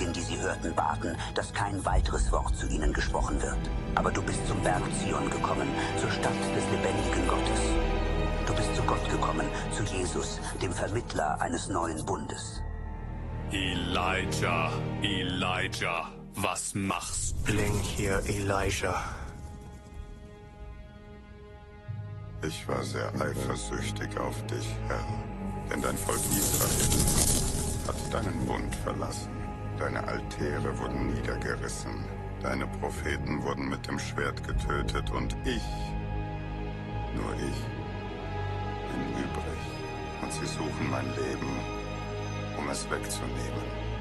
diejenigen, die sie hörten, baten, dass kein weiteres Wort zu ihnen gesprochen wird. Aber du bist zum Berg Zion gekommen, zur Stadt des lebendigen Gottes. Du bist zu Gott gekommen, zu Jesus, dem Vermittler eines neuen Bundes. Elijah, Elijah, was machst du? Bling hier, Elijah. Ich war sehr eifersüchtig auf dich, Herr, denn dein Volk Israel hat deinen Bund verlassen. Deine Altäre wurden niedergerissen, deine Propheten wurden mit dem Schwert getötet und ich, nur ich, bin übrig. Und sie suchen mein Leben, um es wegzunehmen.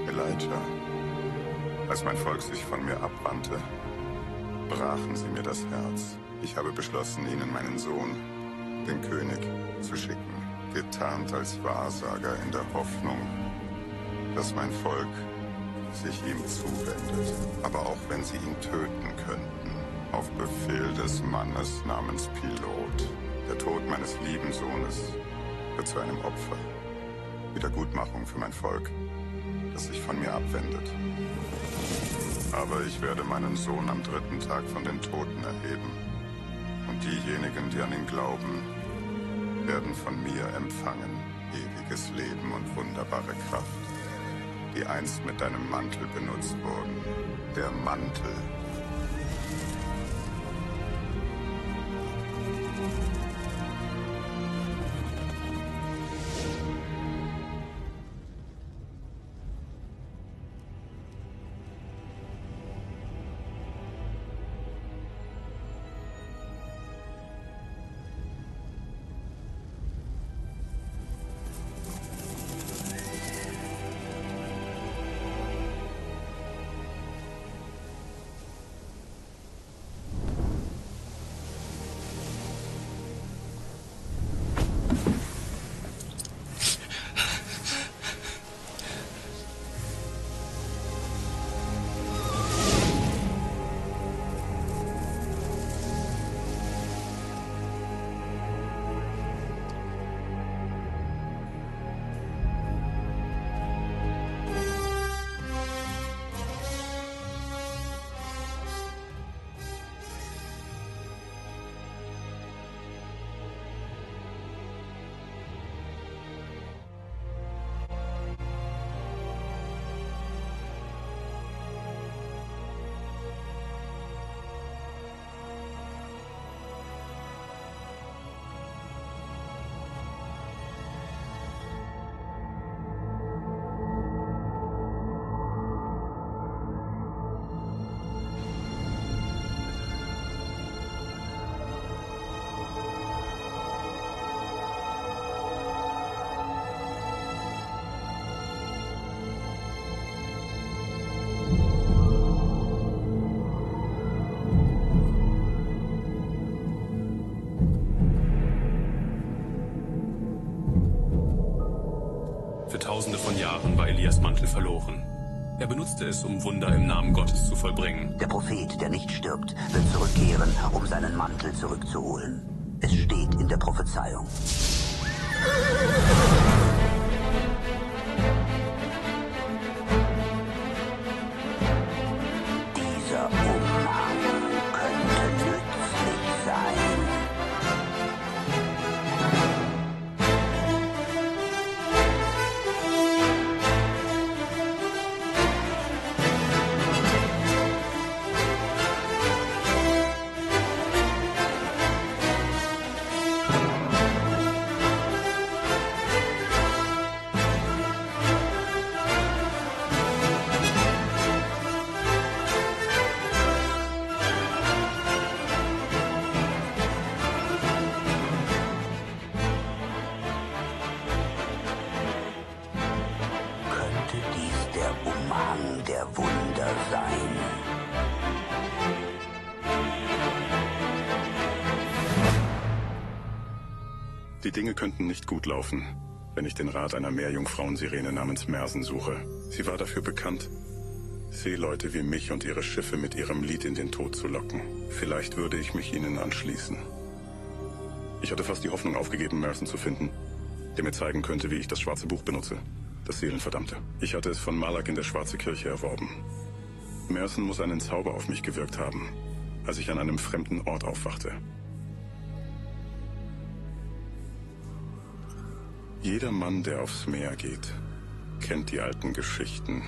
Elijah, als mein Volk sich von mir abwandte, brachen sie mir das Herz. Ich habe beschlossen, ihnen meinen Sohn, den König, zu schicken, getarnt als Wahrsager in der Hoffnung, dass mein Volk sich ihm zuwendet. Aber auch wenn sie ihn töten könnten, auf Befehl des Mannes namens Pilot, der Tod meines lieben Sohnes wird zu einem Opfer, Wiedergutmachung für mein Volk, das sich von mir abwendet. Aber ich werde meinen Sohn am 3. Tag von den Toten erheben. Und diejenigen, die an ihn glauben, werden von mir empfangen ewiges Leben und wunderbare Kraft, die einst mit deinem Mantel benutzt wurden. Der Mantel. Für Tausende von Jahren war Elias Mantel verloren. Er benutzte es, um Wunder im Namen Gottes zu vollbringen. Der Prophet, der nicht stirbt, wird zurückkehren, um seinen Mantel zurückzuholen. Es steht in der Prophezeiung. Dieser Umhang könnte nützlich sein. Der Wunder sein. Die Dinge könnten nicht gut laufen, wenn ich den Rat einer Meerjungfrauensirene namens Mersen suche. Sie war dafür bekannt, Seeleute wie mich und ihre Schiffe mit ihrem Lied in den Tod zu locken. Vielleicht würde ich mich ihnen anschließen. Ich hatte fast die Hoffnung aufgegeben, Mercen zu finden, der mir zeigen könnte, wie ich das schwarze Buch benutze. Das Seelenverdammte. Ich hatte es von Malak in der Schwarze Kirche erworben. Mercen muss einen Zauber auf mich gewirkt haben, als ich an einem fremden Ort aufwachte. Jeder Mann, der aufs Meer geht, kennt die alten Geschichten,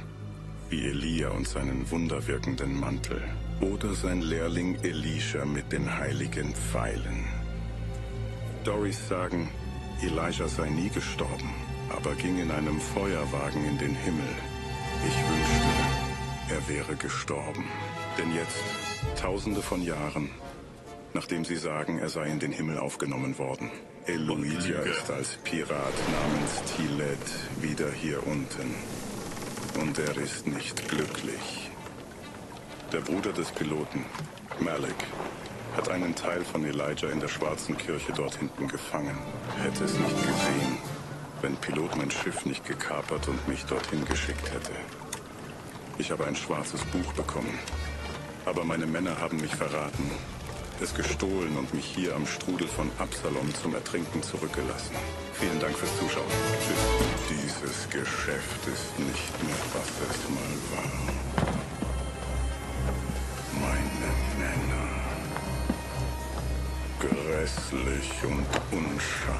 wie Elia und seinen wunderwirkenden Mantel oder sein Lehrling Elisha mit den heiligen Pfeilen. Storys sagen, Elijah sei nie gestorben, aber ging in einem Feuerwagen in den Himmel. Ich wünschte, er wäre gestorben. Denn jetzt, Tausende von Jahren, nachdem sie sagen, er sei in den Himmel aufgenommen worden, Elijah ist als Pirat namens Tilet wieder hier unten. Und er ist nicht glücklich. Der Bruder des Piloten, Malik, hat einen Teil von Elijah in der Schwarzen Kirche dort hinten gefangen. Hätte es nicht gesehen, wenn Pilot mein Schiff nicht gekapert und mich dorthin geschickt hätte. Ich habe ein schwarzes Buch bekommen. Aber meine Männer haben mich verraten, es gestohlen und mich hier am Strudel von Absalom zum Ertrinken zurückgelassen. Vielen Dank fürs Zuschauen. Tschüss. Dieses Geschäft ist nicht mehr, was es mal war. Meine Männer. Grässlich und unscharf.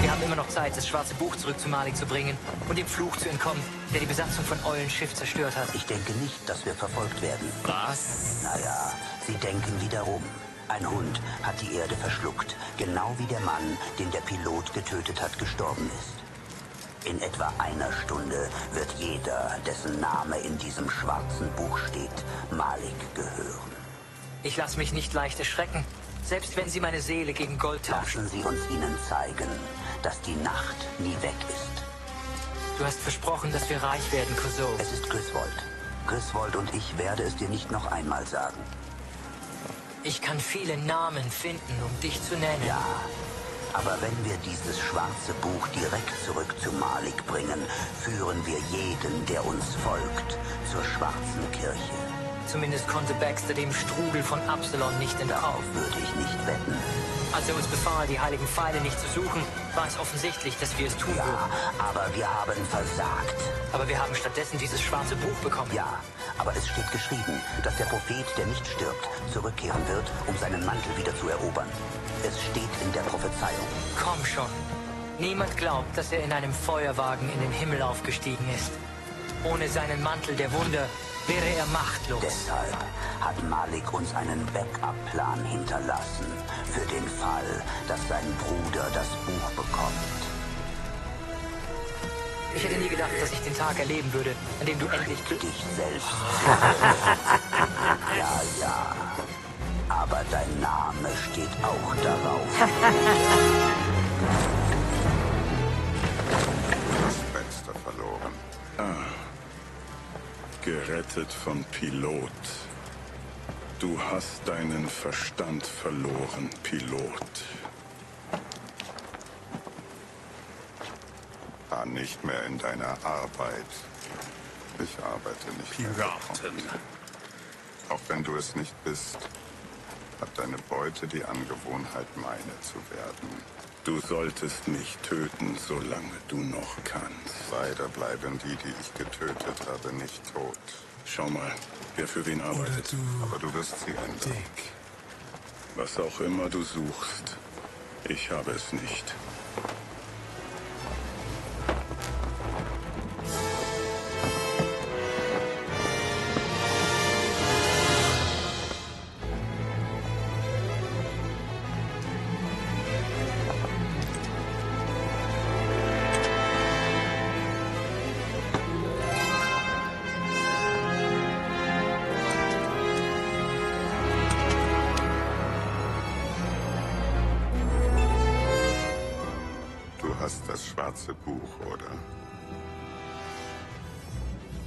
Wir haben immer noch Zeit, das schwarze Buch zurück zu Malik zu bringen und dem Fluch zu entkommen, der die Besatzung von Eulens Schiff zerstört hat. Ich denke nicht, dass wir verfolgt werden. Was? Naja, sie denken wiederum. Ein Hund hat die Erde verschluckt, genau wie der Mann, den der Pilot getötet hat, gestorben ist. In etwa einer Stunde wird jeder, dessen Name in diesem schwarzen Buch steht, Malik gehören. Ich lasse mich nicht leicht erschrecken, selbst wenn sie meine Seele gegen Gold tauschen. Lassen Sie uns ihnen zeigen, dass die Nacht nie weg ist. Du hast versprochen, dass wir reich werden, Clouseau. Es ist Griswold. Griswold und ich werde es dir nicht noch einmal sagen. Ich kann viele Namen finden, um dich zu nennen. Ja, aber wenn wir dieses schwarze Buch direkt zurück zu Malik bringen, führen wir jeden, der uns folgt, zur Schwarzen Kirche. Zumindest konnte Baxter dem Strudel von Absalom nicht entkommen. Darauf würde ich nicht wetten. Als er uns befahl, die heiligen Pfeile nicht zu suchen, war es offensichtlich, dass wir es tun Ja, würden. aber wir haben versagt. Aber wir haben stattdessen dieses schwarze Buch bekommen. Ja, aber es steht geschrieben, dass der Prophet, der nicht stirbt, zurückkehren wird, um seinen Mantel wieder zu erobern. Es steht in der Prophezeiung. Komm schon. Niemand glaubt, dass er in einem Feuerwagen in den Himmel aufgestiegen ist. Ohne seinen Mantel der Wunder wäre er machtlos. Deshalb hat Malik uns einen Backup-Plan hinterlassen, für den Fall, dass sein Bruder das Buch bekommt. Ich hätte nie gedacht, dass ich den Tag erleben würde, an dem du endlich Dich selbst. Ja, ja. Aber dein Name steht auch darauf. Du hast Baxter verloren. Gerettet von Pilot. Du hast deinen Verstand verloren, Pilot. War nicht mehr in deiner Arbeit. Ich arbeite nicht mehr. Piraten. Auch wenn du es nicht bist, hat deine Beute die Angewohnheit, meine zu werden. Du solltest mich töten, solange du noch kannst. Leider bleiben die, die ich getötet habe, nicht tot. Schau mal, wer für wen arbeitet. Aber du wirst sie ändern. Was auch immer du suchst, ich habe es nicht. Du hast das schwarze Buch, oder?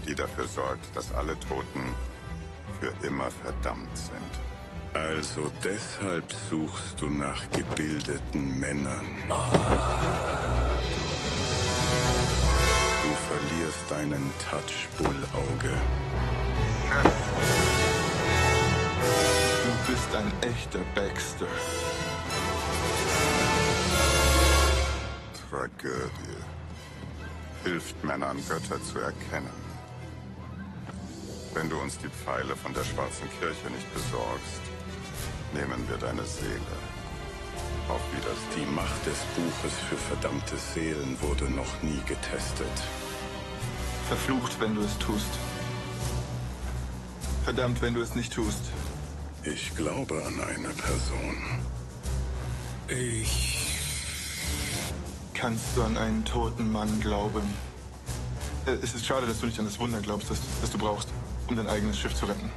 Die dafür sorgt, dass alle Toten für immer verdammt sind. Also deshalb suchst du nach gebildeten Männern. Du verlierst deinen Touch-Bull-Auge. echter Baxter. Tragödie. Hilft Männern, Götter zu erkennen. Wenn du uns die Pfeile von der Schwarzen Kirche nicht besorgst, nehmen wir deine Seele. Auf Wiedersehen. Die Macht des Buches für verdammte Seelen wurde noch nie getestet. Verflucht, wenn du es tust. Verdammt, wenn du es nicht tust. Ich glaube an eine Person. Kannst du an einen toten Mann glauben? Es ist schade, dass du nicht an das Wunder glaubst, das du brauchst, um dein eigenes Schiff zu retten.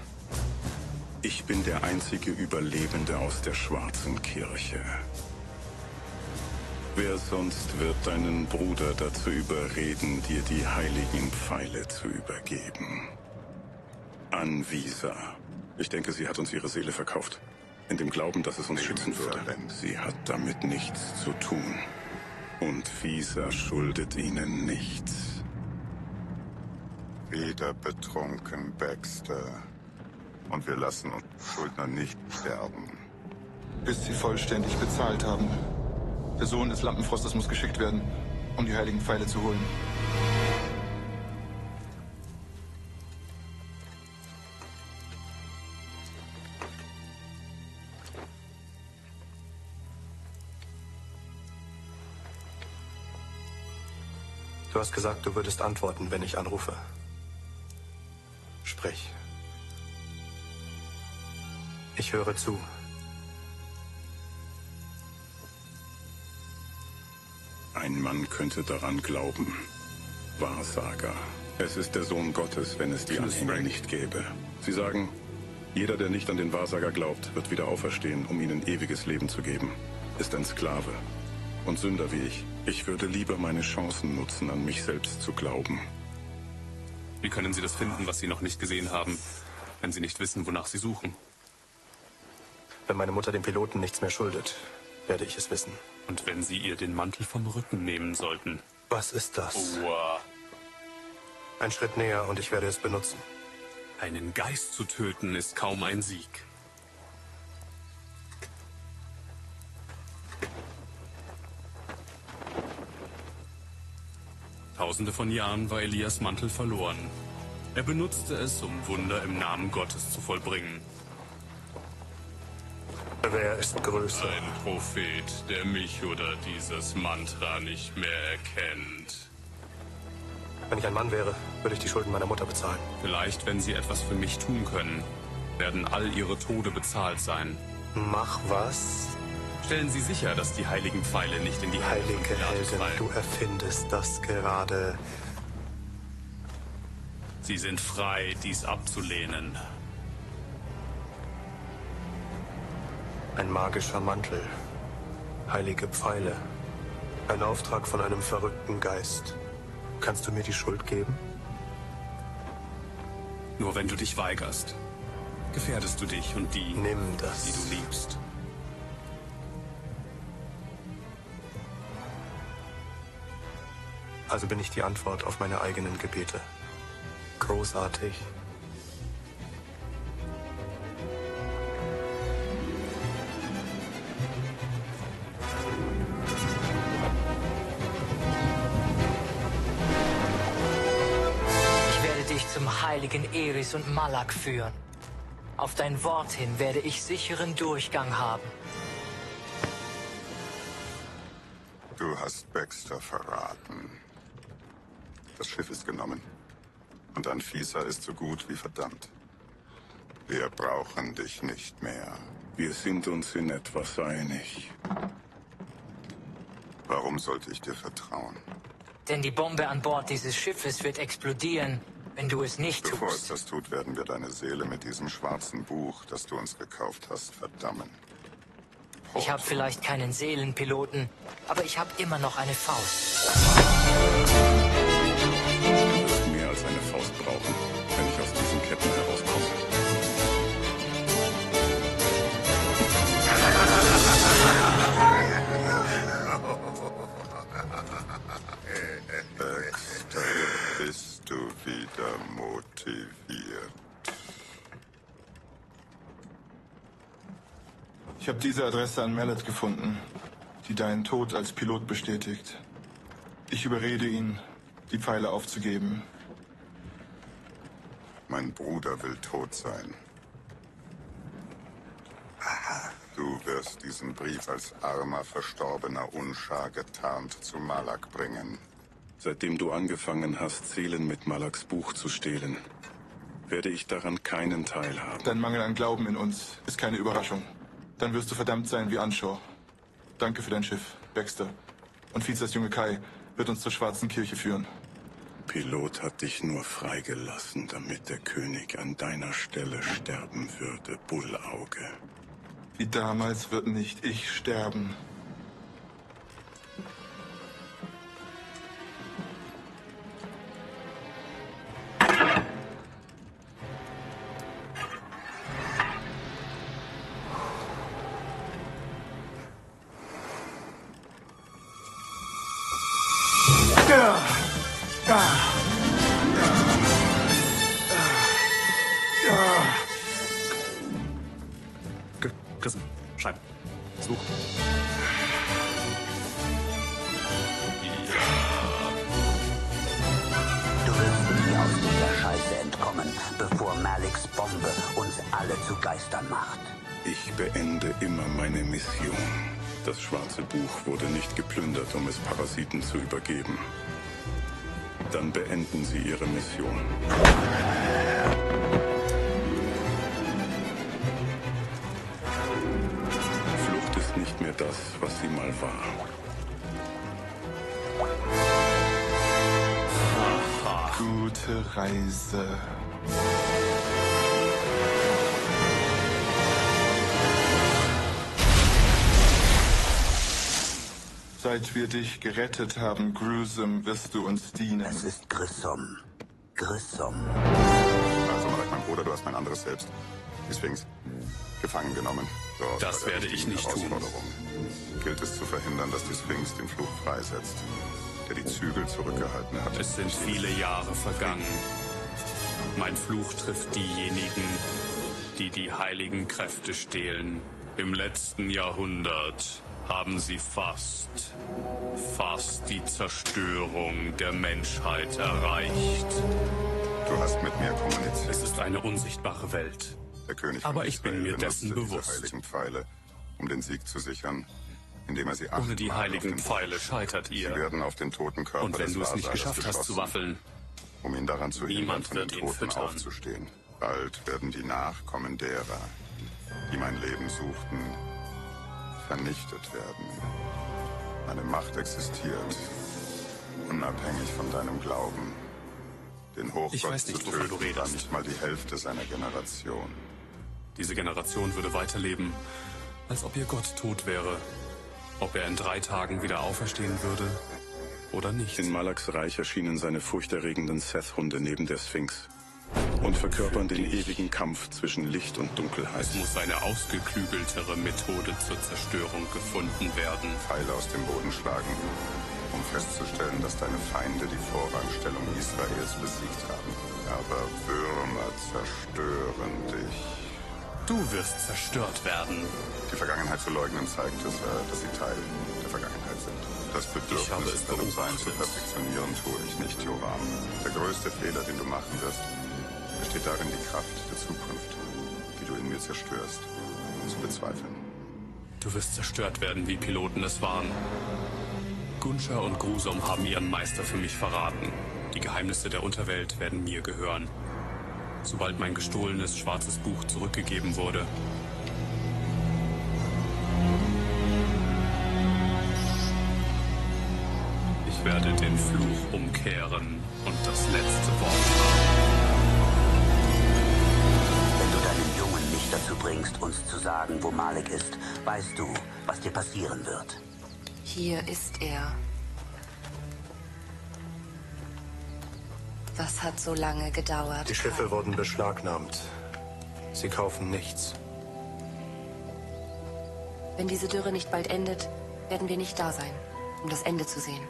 Ich bin der einzige Überlebende aus der Schwarzen Kirche. Wer sonst wird deinen Bruder dazu überreden, dir die heiligen Pfeile zu übergeben? Anvisa. Ich denke, sie hat uns ihre Seele verkauft. In dem Glauben, dass es uns schützen würde. Sie hat damit nichts zu tun. Und Visa schuldet ihnen nichts. Wieder betrunken, Baxter. Und wir lassen uns Schuldner nicht sterben. Bis sie vollständig bezahlt haben. Der Sohn des Lampenfrosters muss geschickt werden, um die heiligen Pfeile zu holen. Du hast gesagt, du würdest antworten, wenn ich anrufe. Sprich. Ich höre zu. Ein Mann könnte daran glauben. Wahrsager. Es ist der Sohn Gottes, wenn es die Anhänger nicht gäbe. Sie sagen, jeder, der nicht an den Wahrsager glaubt, wird wieder auferstehen, um ihnen ewiges Leben zu geben. Ist ein Sklave. Und Sünder wie ich. Ich würde lieber meine Chancen nutzen, an mich selbst zu glauben. Wie können Sie das finden, was Sie noch nicht gesehen haben, wenn Sie nicht wissen, wonach Sie suchen? Wenn meine Mutter dem Piloten nichts mehr schuldet, werde ich es wissen. Und wenn Sie ihr den Mantel vom Rücken nehmen sollten? Was ist das? Oua. Ein Schritt näher und ich werde es benutzen. Einen Geist zu töten ist kaum ein Sieg. Tausende von Jahren war Elias Mantel verloren. Er benutzte es, um Wunder im Namen Gottes zu vollbringen. Wer ist größer? Ein Prophet, der mich oder dieses Mantra nicht mehr erkennt. Wenn ich ein Mann wäre, würde ich die Schulden meiner Mutter bezahlen. Vielleicht, wenn Sie etwas für mich tun können, werden all Ihre Tode bezahlt sein. Mach was? Stellen Sie sicher, dass die heiligen Pfeile nicht in die Hände von Heilige Pilatus Heldin, fallen. du erfindest das gerade. Sie sind frei, dies abzulehnen. Ein magischer Mantel. Heilige Pfeile. Ein Auftrag von einem verrückten Geist. Kannst du mir die Schuld geben? Nur wenn du dich weigerst, gefährdest du dich und die, Nimm das. die du liebst. Also bin ich die Antwort auf meine eigenen Gebete. Großartig. Ich werde dich zum heiligen Eris und Malak führen. Auf dein Wort hin werde ich sicheren Durchgang haben. Du hast Baxter verraten. Das Schiff ist genommen. Und Anfisa ist so gut wie verdammt. Wir brauchen dich nicht mehr. Wir sind uns in etwas einig. Warum sollte ich dir vertrauen? Denn die Bombe an Bord dieses Schiffes wird explodieren, wenn du es nicht Bevor es tust. das tut, werden wir deine Seele mit diesem schwarzen Buch, das du uns gekauft hast, verdammen. Ich habe vielleicht keinen Seelenpiloten, aber ich habe immer noch eine Faust. Du wirst mehr als eine Faust brauchen, wenn ich aus diesen Ketten herauskomme. Baxter, bist du wieder motiviert? Ich habe diese Adresse an Mallet gefunden, die deinen Tod als Pilot bestätigt. Ich überrede ihn, die Pfeile aufzugeben. Mein Bruder will tot sein. Du wirst diesen Brief als armer, verstorbener Unschar getarnt zu Malak bringen. Seitdem du angefangen hast, Seelen mit Malaks Buch zu stehlen, werde ich daran keinen Teil haben. Dein Mangel an Glauben in uns ist keine Überraschung. Dann wirst du verdammt sein wie Anshaw. Danke für dein Schiff, Baxter. Und Vizas Junge Kai wird uns zur Schwarzen Kirche führen. Pilot hat dich nur freigelassen, damit der König an deiner Stelle sterben würde, Bullauge. Wie damals wird nicht ich sterben. Gerissen. Schreiben. Das Buch. Du wirst nie aus dieser Scheiße entkommen, bevor Maliks Bombe uns alle zu Geistern macht. Ich beende immer meine Mission. Das schwarze Buch wurde nicht geplündert, um es Parasiten zu übergeben. Dann beenden sie ihre Mission. Flucht ist nicht mehr das, was sie mal war. Gute Reise. Seit wir dich gerettet haben, Gruesome, wirst du uns dienen. Es ist Grissom. Grissom. Also, Malak, mein Bruder, du hast mein anderes Selbst. Die Sphinx. Gefangen genommen. Dort Das bei der werde ich wichtigen nicht tun. Herausforderung. Gilt es zu verhindern, dass die Sphinx den Fluch freisetzt, der die Zügel zurückgehalten hat. Es sind viele Jahre vergangen. Mein Fluch trifft diejenigen, die die heiligen Kräfte stehlen. Im letzten Jahrhundert haben sie fast die Zerstörung der Menschheit erreicht. Du hast mit mir kommuniziert. Es ist eine unsichtbare Welt. Der König Aber von ich bin Israel mir dessen benutzte bewusst. diese heiligen Pfeile, um den Sieg zu sichern, indem er sie Ohne die achtmal heiligen auf den Pfeile Boden scheitert Sie ihr. werden auf den toten Körper Und wenn des du es nicht Wahrsagers geschafft hast zu geschossen, waffeln, um ihn daran zu hindern, niemand von den wird ihn Toten füttern. aufzustehen. Bald werden die Nachkommen derer, die mein Leben suchten, vernichtet werden. Meine Macht existiert, unabhängig von deinem Glauben. Den Hochgott Ich weiß nicht, zu wovon töten, du redest. war nicht mal die Hälfte seiner Generation. diese Generation würde weiterleben, als ob ihr Gott tot wäre. Ob er in 3 Tagen wieder auferstehen würde oder nicht. In Malaks Reich erschienen seine furchterregenden Seth-Hunde neben der Sphinx und verkörpern den ewigen Kampf zwischen Licht und Dunkelheit. Es muss eine ausgeklügeltere Methode zur Zerstörung gefunden werden. Pfeile aus dem Boden schlagen, um festzustellen, dass deine Feinde die Vorrangstellung Israels besiegt haben. Aber Würmer zerstören dich. Du wirst zerstört werden. Die Vergangenheit zu leugnen zeigt, dass sie Teil der Vergangenheit sind. Das Ich habe Bedürfnis, es deinem Sein zu beobachtet. perfektionieren, tue ich nicht, Joram. Der größte Fehler, den du machen wirst, besteht darin, die Kraft der Zukunft, die du in mir zerstörst, zu bezweifeln. Du wirst zerstört werden, wie Piloten es waren. Gunsha und Grusom haben ihren Meister für mich verraten. Die Geheimnisse der Unterwelt werden mir gehören. Sobald mein gestohlenes schwarzes Buch zurückgegeben wurde. Ich werde den Fluch umkehren und das letzte Wort haben. Wenn du deinen Jungen nicht dazu bringst, uns zu sagen, wo Malik ist, weißt du, was dir passieren wird. Hier ist er. Was hat so lange gedauert? Die Schiffe wurden beschlagnahmt. Sie kaufen nichts. Wenn diese Dürre nicht bald endet, werden wir nicht da sein, um das Ende zu sehen.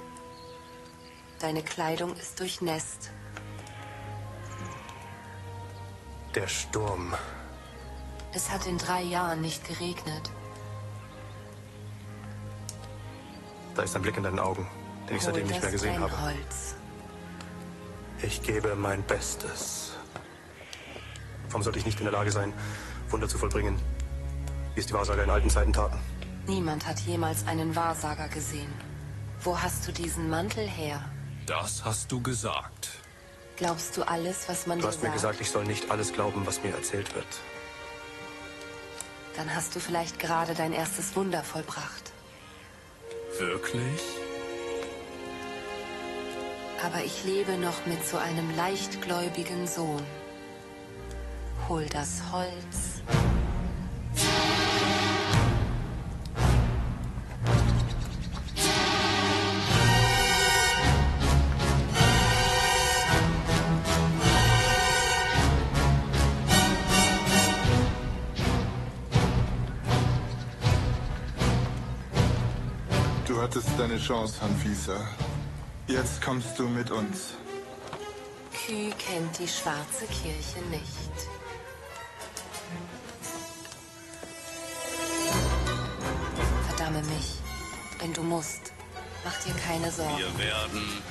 Deine Kleidung ist durchnässt. Der Sturm. Es hat in 3 Jahren nicht geregnet. Da ist ein Blick in deinen Augen, den ich seitdem nicht mehr gesehen habe. Holz. Ich gebe mein Bestes. Warum sollte ich nicht in der Lage sein, Wunder zu vollbringen, wie es die Wahrsager in alten Zeiten taten? Niemand hat jemals einen Wahrsager gesehen. Wo hast du diesen Mantel her? Das hast du gesagt. Glaubst du alles, was man Du dir hast mir sagt? gesagt, ich soll nicht alles glauben, was mir erzählt wird. Dann hast du vielleicht gerade dein erstes Wunder vollbracht. Wirklich? Aber ich lebe noch mit so einem leichtgläubigen Sohn. Hol das Holz. Du hattest deine Chance, Anfisa. Jetzt kommst du mit uns. Kü kennt die schwarze Kirche nicht. Verdamme mich, wenn du musst. Mach dir keine Sorgen. Wir werden...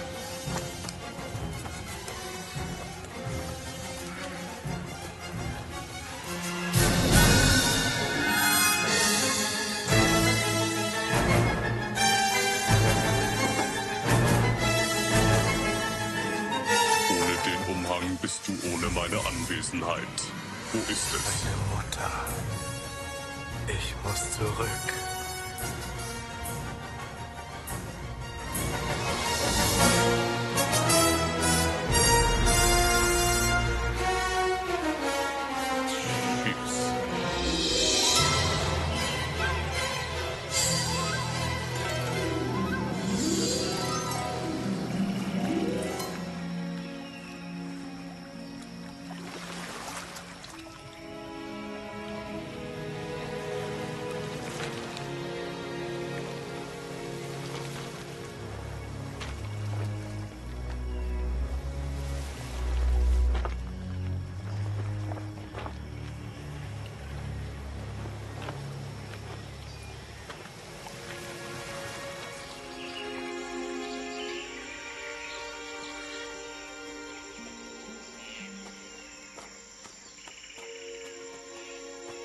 Ohne den Umhang bist du ohne meine Anwesenheit. Wo ist es? Meine Mutter. Ich muss zurück. Tschüss.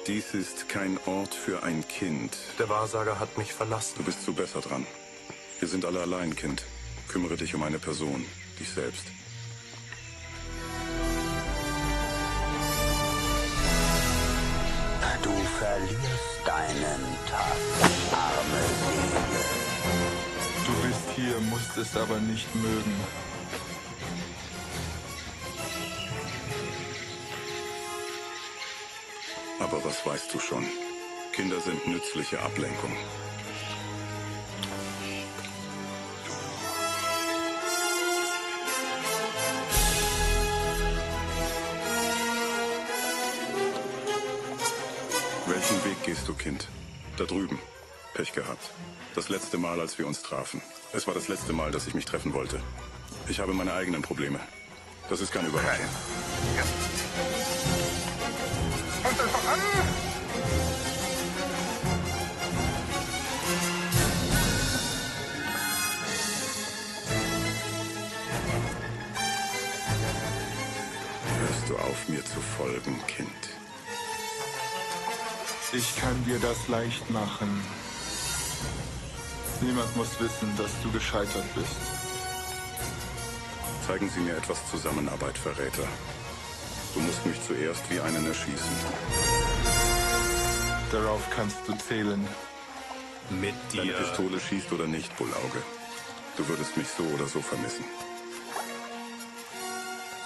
Dies ist kein Ort für ein Kind. Der Wahrsager hat mich verlassen. Du bist so besser dran. Wir sind alle allein, Kind. Kümmere dich um eine Person, dich selbst. Du verlierst deinen Tag, arme Seele. Du bist hier, musst es aber nicht mögen. Aber was weißt du schon? Kinder sind nützliche Ablenkung. Welchen Weg gehst du, Kind? Da drüben. Pech gehabt. Das letzte Mal, als wir uns trafen. Es war das letzte Mal, dass ich mich treffen wollte. Ich habe meine eigenen Probleme. Das ist keine Überraschung. Kommt einfach an! Hörst du auf, mir zu folgen, Kind? Ich kann dir das leicht machen. Niemand muss wissen, dass du gescheitert bist. Zeigen Sie mir etwas Zusammenarbeit, Verräter. Du musst mich zuerst wie einen erschießen. Darauf kannst du zählen. Mit Deine dir... Pistole schießt oder nicht, Bullauge. Du würdest mich so oder so vermissen.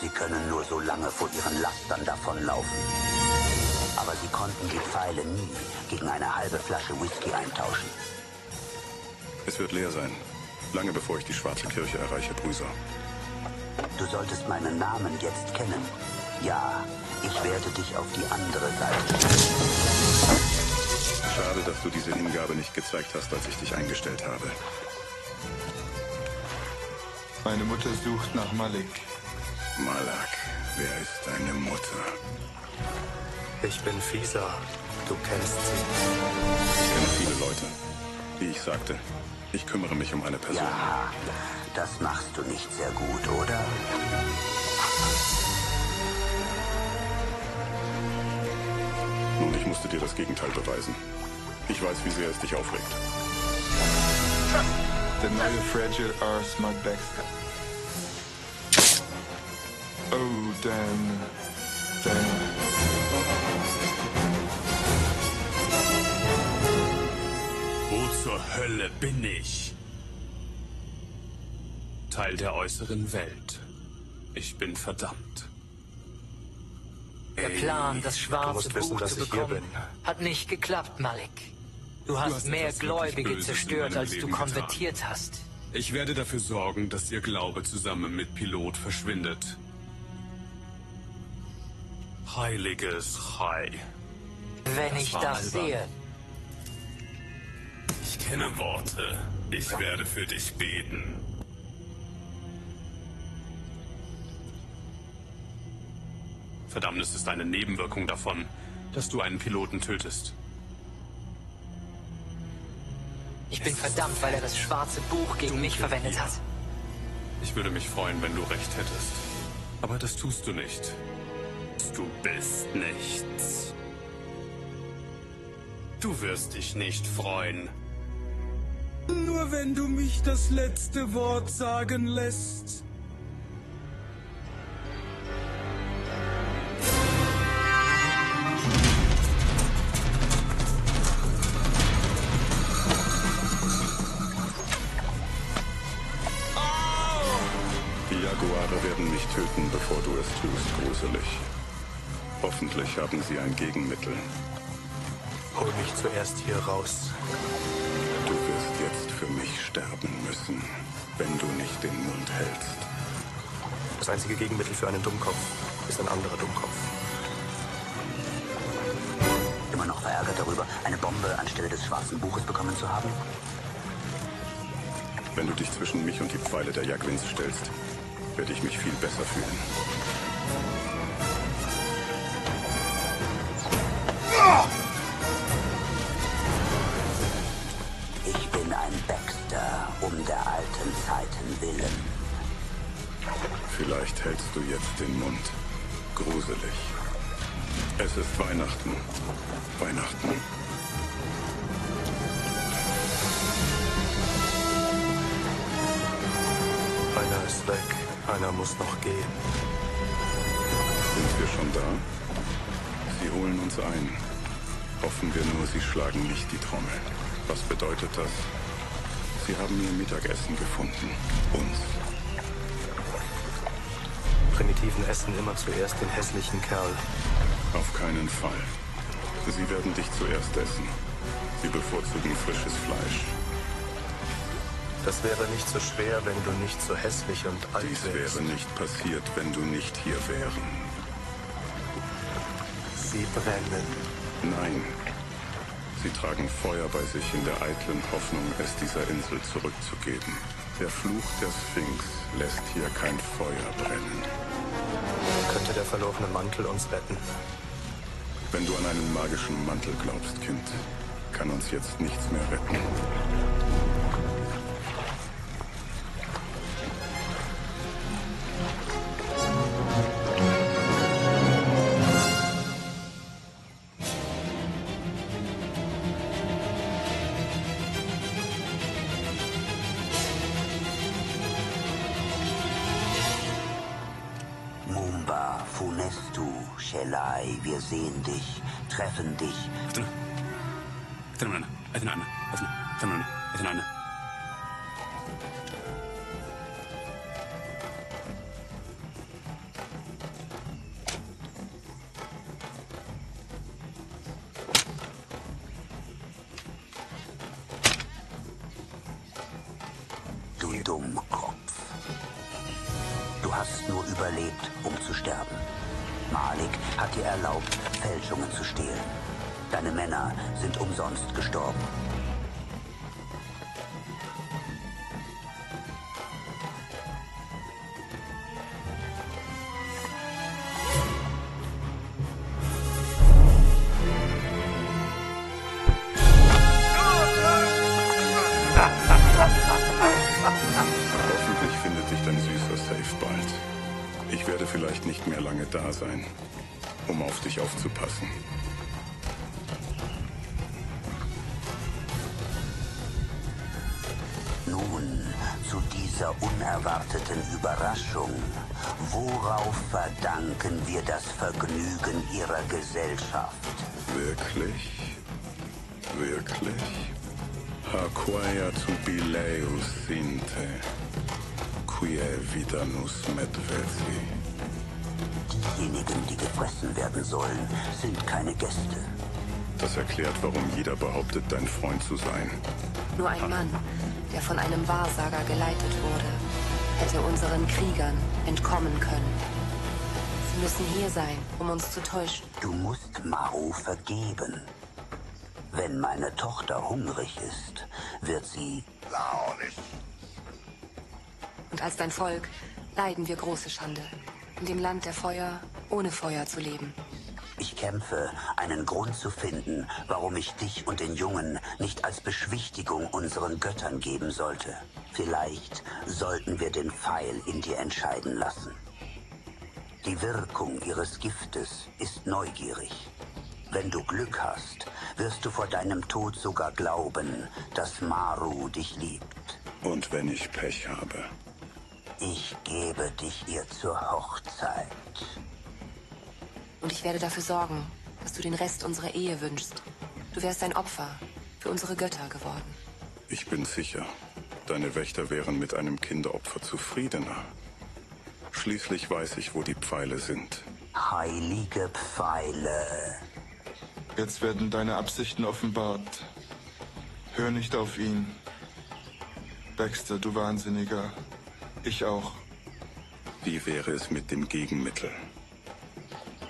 Sie können nur so lange vor ihren Lastern davonlaufen. Aber sie konnten die Pfeile nie gegen eine halbe Flasche Whisky eintauschen. Es wird leer sein. Lange bevor ich die Schwarze Kirche erreiche, Brüser. Du solltest meinen Namen jetzt kennen. Ja, ich werde dich auf die andere Seite stellen. Schade, dass du diese Hingabe nicht gezeigt hast, als ich dich eingestellt habe. Meine Mutter sucht nach Malik. Malak, wer ist deine Mutter? Ich bin Fisa. Du kennst sie. Ich kenne viele Leute. Wie ich sagte, Ich kümmere mich um eine Person. Ja, das machst du nicht sehr gut, oder? Nun, ich musste dir das Gegenteil beweisen. Ich weiß, wie sehr es dich aufregt. Der neue Fragile R. Smug Baxter. Oh, damn. Wo zur Hölle bin ich? Teil der äußeren Welt. Ich bin verdammt. Der Plan, das schwarze musst wissen, Buch dass zu ich hier bekommen, bin. hat nicht geklappt, Malik. Du hast mehr etwas wirklich Gläubige Böses in zerstört, meinem als du Leben konvertiert hast. Ich werde dafür sorgen, dass ihr Glaube zusammen mit Pilot verschwindet. Heiliges Chai. Wenn Das ich war das albern. sehe, Ich kenne Worte. Ich werde für dich beten. Verdammnis ist eine Nebenwirkung davon, dass du einen Piloten tötest. ich bin verdammt, weil er das schwarze Buch gegen mich verwendet hier. hat. Ich würde mich freuen, wenn du recht hättest. Aber das tust du nicht. Du bist nichts. Du wirst dich nicht freuen. Nur wenn du mich das letzte Wort sagen lässt. Die Jaguare werden mich töten, bevor du es tust, gruselig. Hoffentlich haben sie ein Gegenmittel. Hol mich zuerst hier raus. Du wirst jetzt für mich sterben müssen, wenn du nicht den Mund hältst. Das einzige Gegenmittel für einen Dummkopf ist ein anderer Dummkopf. Immer noch verärgert darüber, eine Bombe anstelle des schwarzen Buches bekommen zu haben? Wenn du dich zwischen mich und die Pfeile der Jaglins stellst, werde ich mich viel besser fühlen. Ich bin ein Baxter, um der alten Zeiten willen. Vielleicht hältst du jetzt den Mund. Gruselig. Es ist Weihnachten. Weihnachten. Einer ist weg, einer muss noch gehen. Sind wir schon da? Sie holen uns ein. Hoffen wir nur, sie schlagen nicht die Trommel. Was bedeutet das? Sie haben ihr Mittagessen gefunden. Uns. Primitiven essen immer zuerst den hässlichen Kerl. Auf keinen Fall. Sie werden dich zuerst essen. Sie bevorzugen frisches Fleisch. Das wäre nicht so schwer, wenn du nicht so hässlich und alt Dies wärst. wäre nicht passiert, wenn du nicht hier wären. Sie brennen. Nein. Sie tragen Feuer bei sich in der eitlen Hoffnung, es dieser Insel zurückzugeben. Der Fluch der Sphinx lässt hier kein Feuer brennen. Könnte der verlorene Mantel uns retten? Wenn du an einen magischen Mantel glaubst, Kind, kann uns jetzt nichts mehr retten. Mumba, Funestu, Shelai, wir sehen dich, treffen dich. Du Dummkopf. Du hast nur überlebt, um zu sterben. Malik hat dir erlaubt, Fälschungen zu stehlen. Deine Männer sind umsonst gestorben. vielleicht nicht mehr lange da sein, um auf dich aufzupassen. Nun, zu dieser unerwarteten Überraschung. Worauf verdanken wir das Vergnügen Ihrer Gesellschaft? Wirklich? Wirklich? Haquaia tubileus sinte, quie vidanus medvesi. Diejenigen, die gefressen werden sollen, sind keine Gäste. Das erklärt, warum jeder behauptet, dein Freund zu sein. Nur ein Mann, der von einem Wahrsager geleitet wurde, hätte unseren Kriegern entkommen können. Sie müssen hier sein, um uns zu täuschen. Du musst Maru vergeben. Wenn meine Tochter hungrig ist, wird sie launig. Und als dein Volk leiden wir große Schande, in dem Land der Feuer ohne Feuer zu leben. Ich kämpfe, einen Grund zu finden, warum ich dich und den Jungen nicht als Beschwichtigung unseren Göttern geben sollte. Vielleicht sollten wir den Pfeil in dir entscheiden lassen. Die Wirkung ihres Giftes ist neugierig. Wenn du Glück hast, wirst du vor deinem Tod sogar glauben, dass Maru dich liebt. Und wenn ich Pech habe? Ich gebe dich ihr zur Hochzeit. Und ich werde dafür sorgen, dass du den Rest unserer Ehe wünschst. Du wärst ein Opfer für unsere Götter geworden. Ich bin sicher, deine Wächter wären mit einem Kinderopfer zufriedener. Schließlich weiß ich, wo die Pfeile sind. Heilige Pfeile. Jetzt werden deine Absichten offenbart. Hör nicht auf ihn. Baxter, du Wahnsinniger. Ich auch. Wie wäre es mit dem Gegenmittel?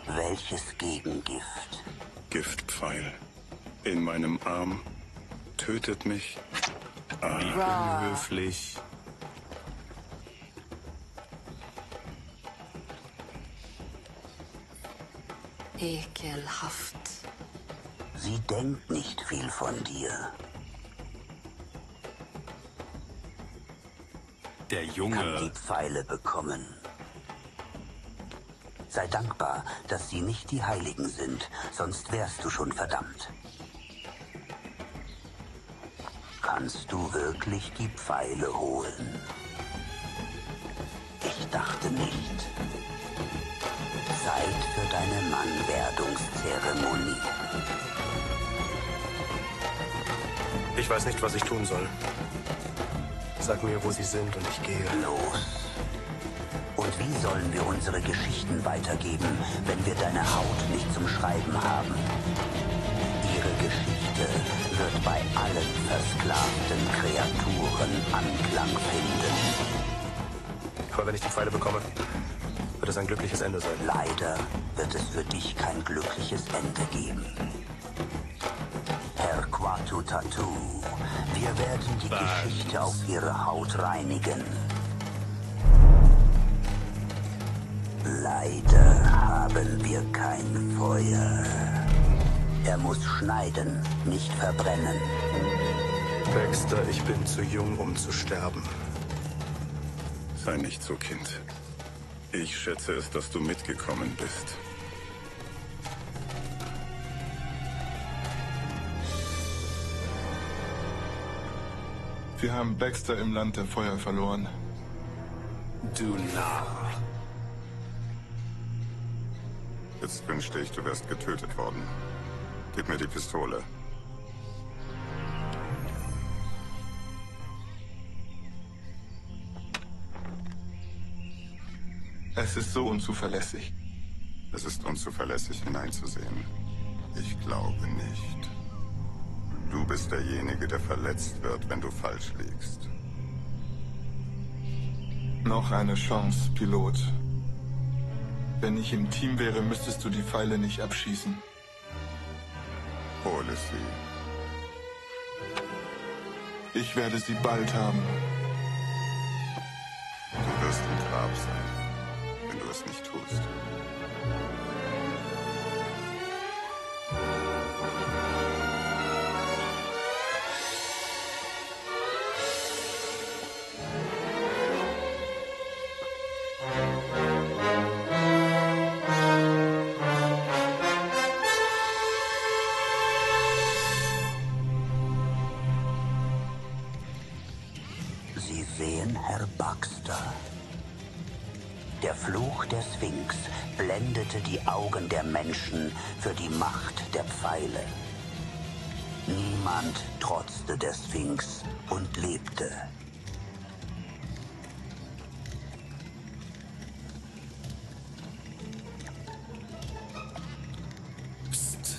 Welches Gegengift? Giftpfeil. In meinem Arm. Tötet mich. Wie unhöflich. Ekelhaft. Sie denkt nicht viel von dir. Der Kann die Junge. Pfeile bekommen. Sei dankbar, dass sie nicht die Heiligen sind, sonst wärst du schon verdammt. Kannst du wirklich die Pfeile holen? Ich dachte nicht. Zeit für deine Mannwerdungszeremonie. Ich weiß nicht, was ich tun soll. Sag mir, wo sie sind und ich gehe. Los. Und wie sollen wir unsere Geschichten weitergeben, wenn wir deine Haut nicht zum Schreiben haben? Ihre Geschichte wird bei allen versklavten Kreaturen Anklang finden. Aber wenn ich die Pfeile bekomme, wird es ein glückliches Ende sein. Leider wird es für dich kein glückliches Ende geben. Herr Quatu Tatu, wir werden die Geschichte auf ihre Haut reinigen. Leider haben wir kein Feuer. Er muss schneiden, nicht verbrennen. Baxter, ich bin zu jung, um zu sterben. Sei nicht so, Kind. Ich schätze es, dass du mitgekommen bist. Wir haben Baxter im Land der Feuer verloren. Du Narr. Jetzt wünschte ich, du wärst getötet worden. Gib mir die Pistole. Es ist so unzuverlässig. Es ist unzuverlässig hineinzusehen. Ich glaube nicht. Du bist derjenige, der verletzt wird, wenn du falsch liegst. Noch eine Chance, Pilot. Wenn ich im Team wäre, müsstest du die Pfeile nicht abschießen. Hole sie. Ich werde sie bald haben. Du wirst im Grab sein, wenn du es nicht tust. Baxter. Der Fluch der Sphinx blendete die Augen der Menschen für die Macht der Pfeile. Niemand trotzte der Sphinx und lebte. Psst.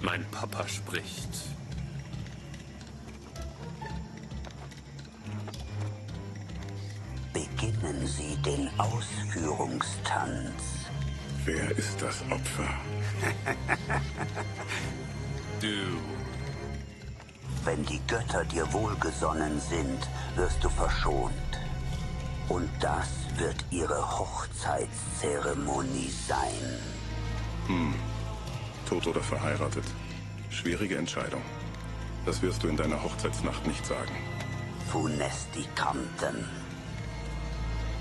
Mein Papa spricht. Beginnen Sie den Ausführungstanz. Wer ist das Opfer? Du. Wenn die Götter dir wohlgesonnen sind, wirst du verschont. Und das wird ihre Hochzeitszeremonie sein. Tot oder verheiratet? Schwierige Entscheidung. Das wirst du in deiner Hochzeitsnacht nicht sagen. Funestikanten.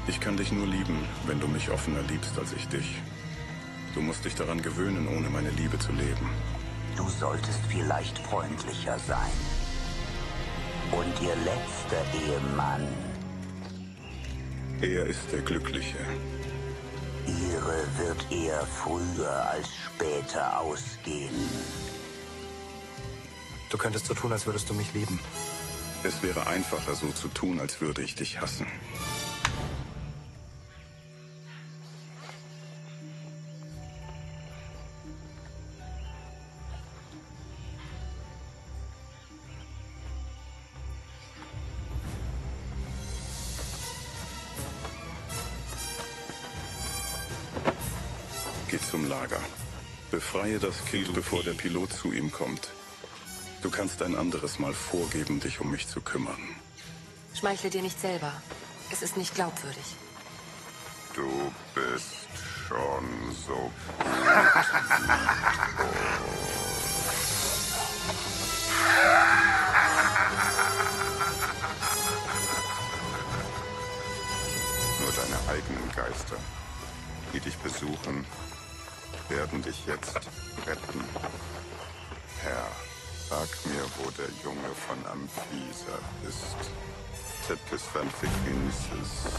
Ich kann dich nur lieben, wenn du mich offener liebst als ich dich. Du musst dich daran gewöhnen, ohne meine Liebe zu leben. Du solltest vielleicht freundlicher sein. Und ihr letzter Ehemann, Er ist der Glückliche. ihre wird eher früher als später ausgehen. Du könntest so tun, als würdest du mich lieben. Es wäre einfacher, so zu tun, als würde ich dich hassen. Geh zum Lager. Befreie das Kind, bevor der Pilot zu ihm kommt. Du kannst ein anderes Mal vorgeben, dich um mich zu kümmern. Schmeichle dir nicht selber. Es ist nicht glaubwürdig. Du bist schon so Nur deine eigenen Geister, die dich besuchen, werden dich jetzt retten. Herr, sag mir, wo der Junge von Amphisa ist. Tepkes van Fikinsis.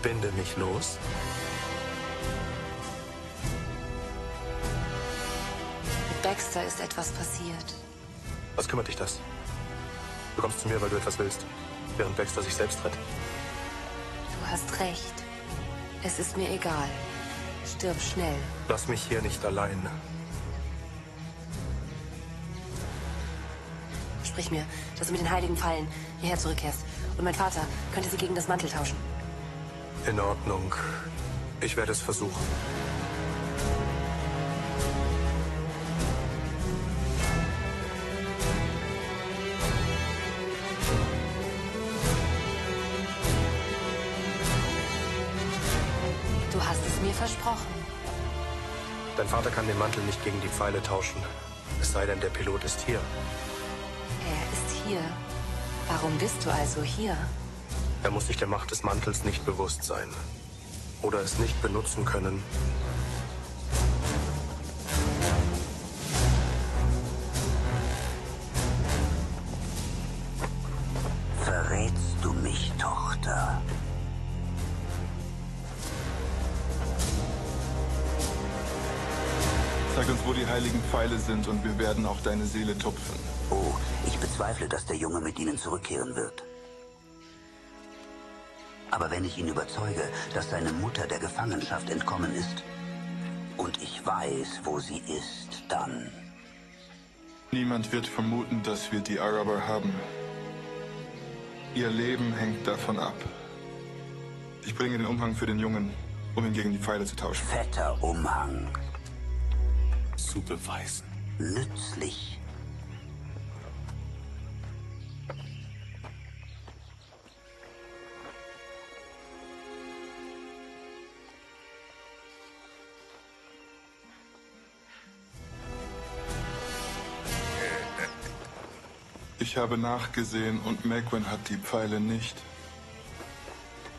Binde mich los. Mit Baxter ist etwas passiert. Was kümmert dich das? Du kommst zu mir, weil du etwas willst, während Baxter sich selbst rettet. Du hast recht. Es ist mir egal. Stirb schnell. Lass mich hier nicht allein. Sprich mir, dass du mit den heiligen Pfeilen hierher zurückkehrst. Und mein Vater könnte sie gegen das Mantel tauschen. In Ordnung. Ich werde es versuchen. Du hast es mir versprochen. Dein Vater kann den Mantel nicht gegen die Pfeile tauschen. Es sei denn, der Pilot ist hier. Er ist hier. Warum bist du also hier? Er muss sich der Macht des Mantels nicht bewusst sein. Oder es nicht benutzen können. Verrätst du mich, Tochter? Sag uns, wo die heiligen Pfeile sind und wir werden auch deine Seele tupfen. Oh, ich bezweifle, dass der Junge mit ihnen zurückkehren wird. Aber wenn ich ihn überzeuge, dass seine Mutter der Gefangenschaft entkommen ist und ich weiß, wo sie ist, dann... Niemand wird vermuten, dass wir die Araber haben. Ihr Leben hängt davon ab. Ich bringe den Umhang für den Jungen, um ihn gegen die Pfeile zu tauschen. Fetter Umhang. Zu beweisen. Nützlich. Ich habe nachgesehen und Megwin hat die Pfeile nicht.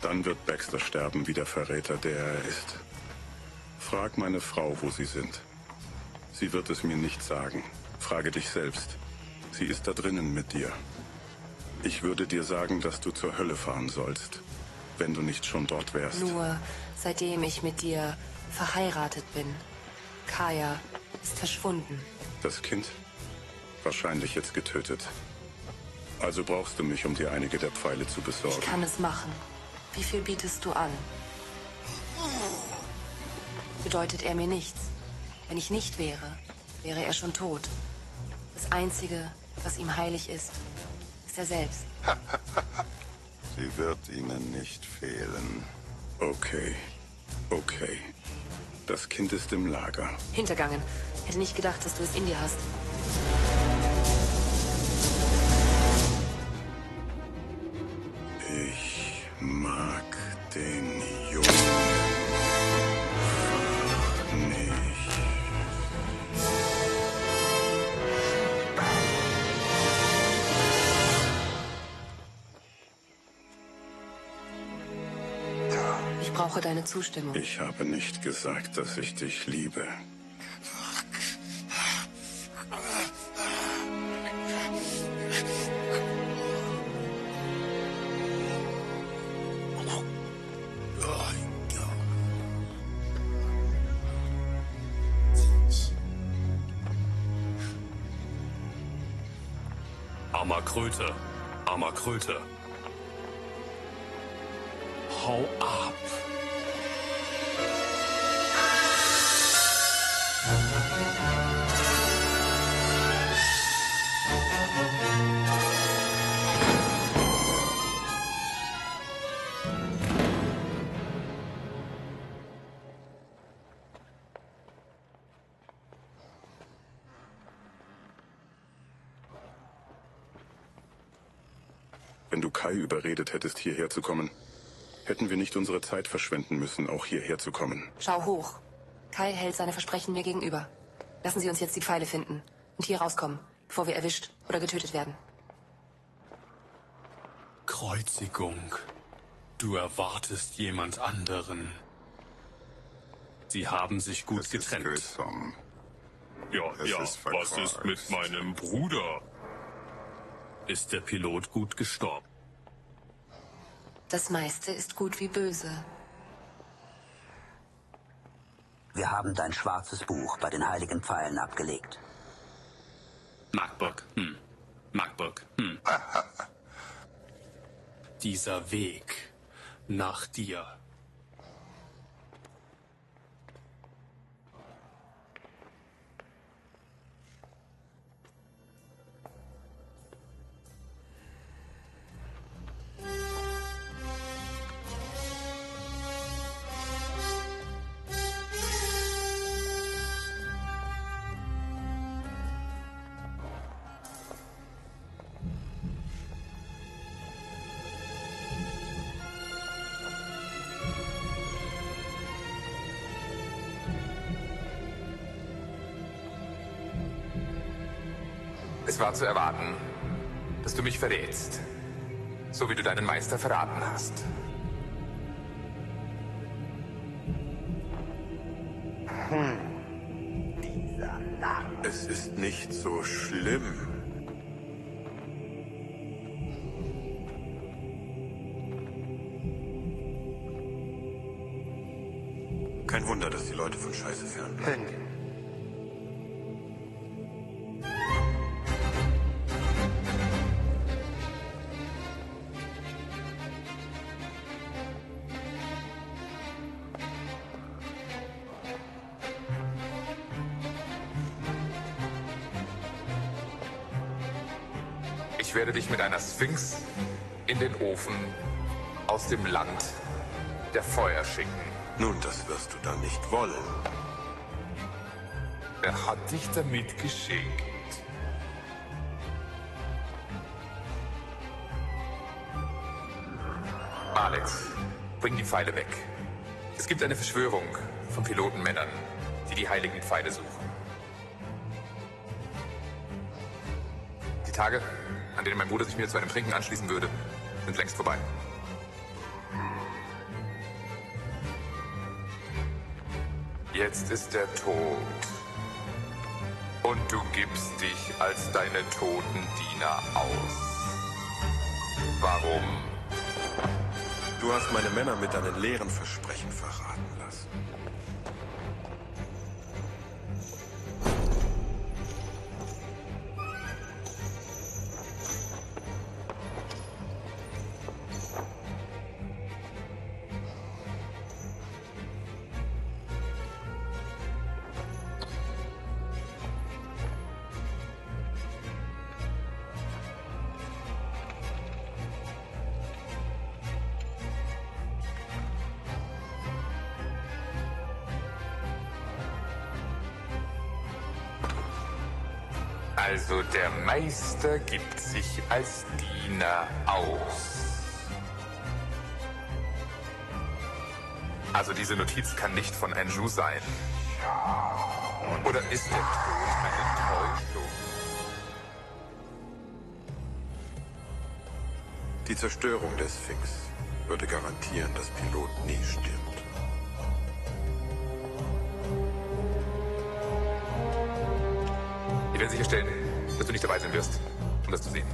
Dann wird Baxter sterben wie der Verräter, der er ist. Frag meine Frau, wo sie sind. Sie wird es mir nicht sagen. Frage dich selbst. Sie ist da drinnen mit dir. Ich würde dir sagen, dass du zur Hölle fahren sollst, wenn du nicht schon dort wärst. Nur seitdem ich mit dir verheiratet bin. Kaya ist verschwunden. Das Kind? Wahrscheinlich jetzt getötet. Also brauchst du mich, um dir einige der Pfeile zu besorgen. Ich kann es machen. Wie viel bietest du an? Bedeutet er mir nichts. Wenn ich nicht wäre, wäre er schon tot. Das Einzige, was ihm heilig ist, ist er selbst. Sie wird Ihnen nicht fehlen. Okay. Okay. Das Kind ist im Lager. Hintergangen. Hätte nicht gedacht, dass du es in dir hast. Ich mag den Jungen nicht. Ich brauche deine Zustimmung. Ich habe nicht gesagt, dass ich dich liebe. Armer Kröte, armer Kröte. Hau ab. Wenn du Kai überredet hättest, hierher zu kommen, hätten wir nicht unsere Zeit verschwenden müssen, auch hierher zu kommen. Schau hoch. Kai hält seine Versprechen mir gegenüber. Lassen Sie uns jetzt die Pfeile finden und hier rauskommen, bevor wir erwischt oder getötet werden. Kreuzigung. Du erwartest jemand anderen. Sie haben sich gut getrennt. Ja, was ist mit meinem Bruder? Ist der Pilot gut gestorben? Das meiste ist gut wie böse. Wir haben dein schwarzes Buch bei den heiligen Pfeilen abgelegt. Magburg, Magburg, Dieser Weg nach dir. Es war zu erwarten, dass du mich verrätst, so wie du deinen Meister verraten hast. Dieser Narr. Es ist nicht so schlimm. Kein Wunder, dass die Leute von Scheiße fernbleiben. Ich werde dich mit einer Sphinx in den Ofen aus dem Land der Feuer schicken. Nun, das wirst du dann nicht wollen. Er hat dich damit geschickt. Alex, bring die Pfeile weg. Es gibt eine Verschwörung von Pilotenmännern, die die heiligen Pfeile suchen. Die Tage, an denen mein Bruder sich mir zu einem Trinken anschließen würde, sind längst vorbei. Jetzt ist er tot. Und du gibst dich als deine toten Diener aus. Warum? Du hast meine Männer mit deinen leeren Versprechen verraten lassen. Also der Meister gibt sich als Diener aus. Also diese Notiz kann nicht von Anjou sein. Oder ist der Tod eine Täuschung? Die Zerstörung des Sphinx würde garantieren, dass Pilot nie stirbt. Wir werden sicherstellen, dass du nicht dabei sein wirst, um das zu sehen.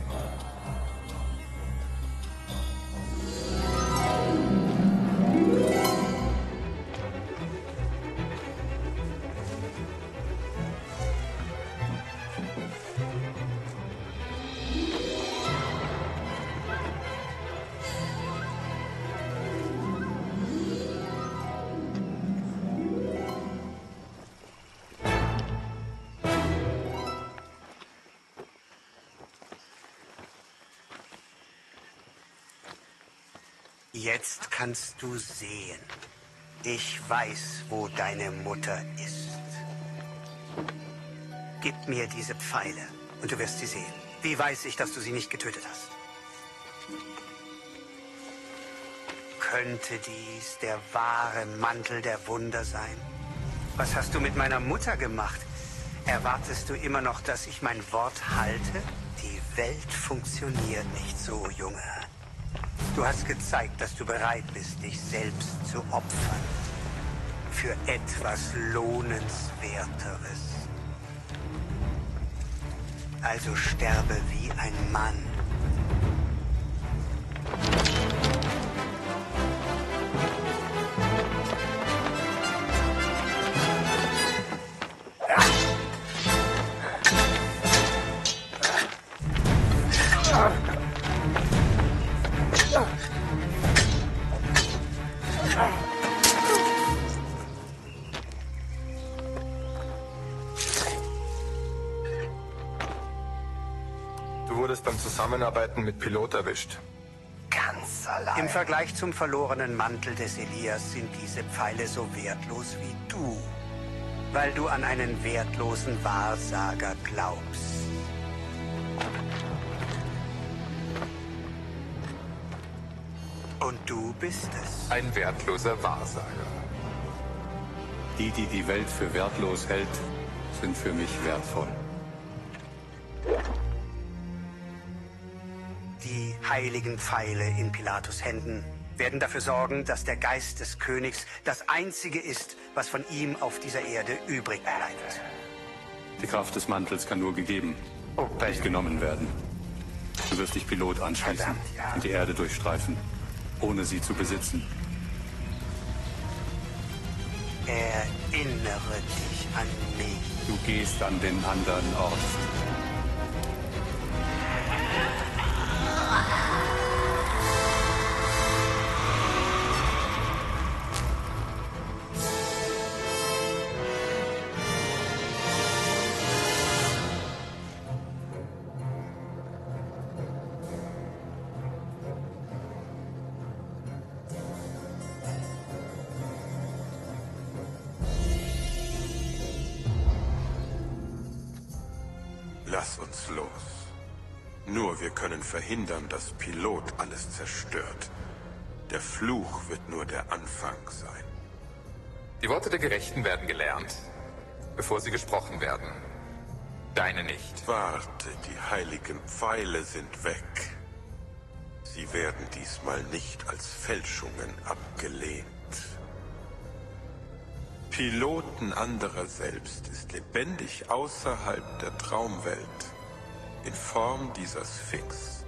Jetzt kannst du sehen. Ich weiß, wo deine Mutter ist. Gib mir diese Pfeile und du wirst sie sehen. Wie weiß ich, dass du sie nicht getötet hast? Könnte dies der wahre Mantel der Wunder sein? Was hast du mit meiner Mutter gemacht? Erwartest du immer noch, dass ich mein Wort halte? Die Welt funktioniert nicht so, Junge. Du hast gezeigt, dass du bereit bist, dich selbst zu opfern. Für etwas Lohnenswerteres. Also sterbe wie ein Mann. Beim Zusammenarbeiten mit Pilot erwischt. Ganz allein. Im Vergleich zum verlorenen Mantel des Elias sind diese Pfeile so wertlos wie du. Weil du an einen wertlosen Wahrsager glaubst. Und du bist es. Ein wertloser Wahrsager. Die die Welt für wertlos hält, sind für mich wertvoll. Die heiligen Pfeile in Pilatus' Händen werden dafür sorgen, dass der Geist des Königs das Einzige ist, was von ihm auf dieser Erde übrig bleibt. Die Kraft des Mantels kann nur gegeben, nicht genommen werden. Du wirst dich Pilot anschließen und die Erde durchstreifen, ohne sie zu besitzen. Erinnere dich an mich. Du gehst an den anderen Ort. Lass uns los. Nur wir können verhindern, dass Pilot alles zerstört. Der Fluch wird nur der Anfang sein. Die Worte der Gerechten werden gelernt, bevor sie gesprochen werden. Deine nicht. Warte, die heiligen Pfeile sind weg. Sie werden diesmal nicht als Fälschungen abgelehnt. Piloten anderer selbst ist lebendig außerhalb der Traumwelt, in Form dieser Sphinx.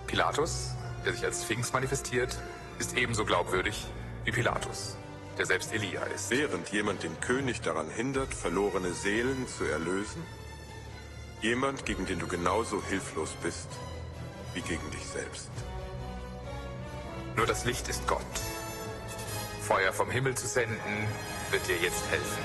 Pilatus, der sich als Sphinx manifestiert, ist ebenso glaubwürdig wie Pilatus, der selbst Elia ist. Während jemand den König daran hindert, verlorene Seelen zu erlösen, jemand, gegen den du genauso hilflos bist wie gegen dich selbst. Nur das Licht ist Gott. Feuer vom Himmel zu senden, wird dir jetzt helfen.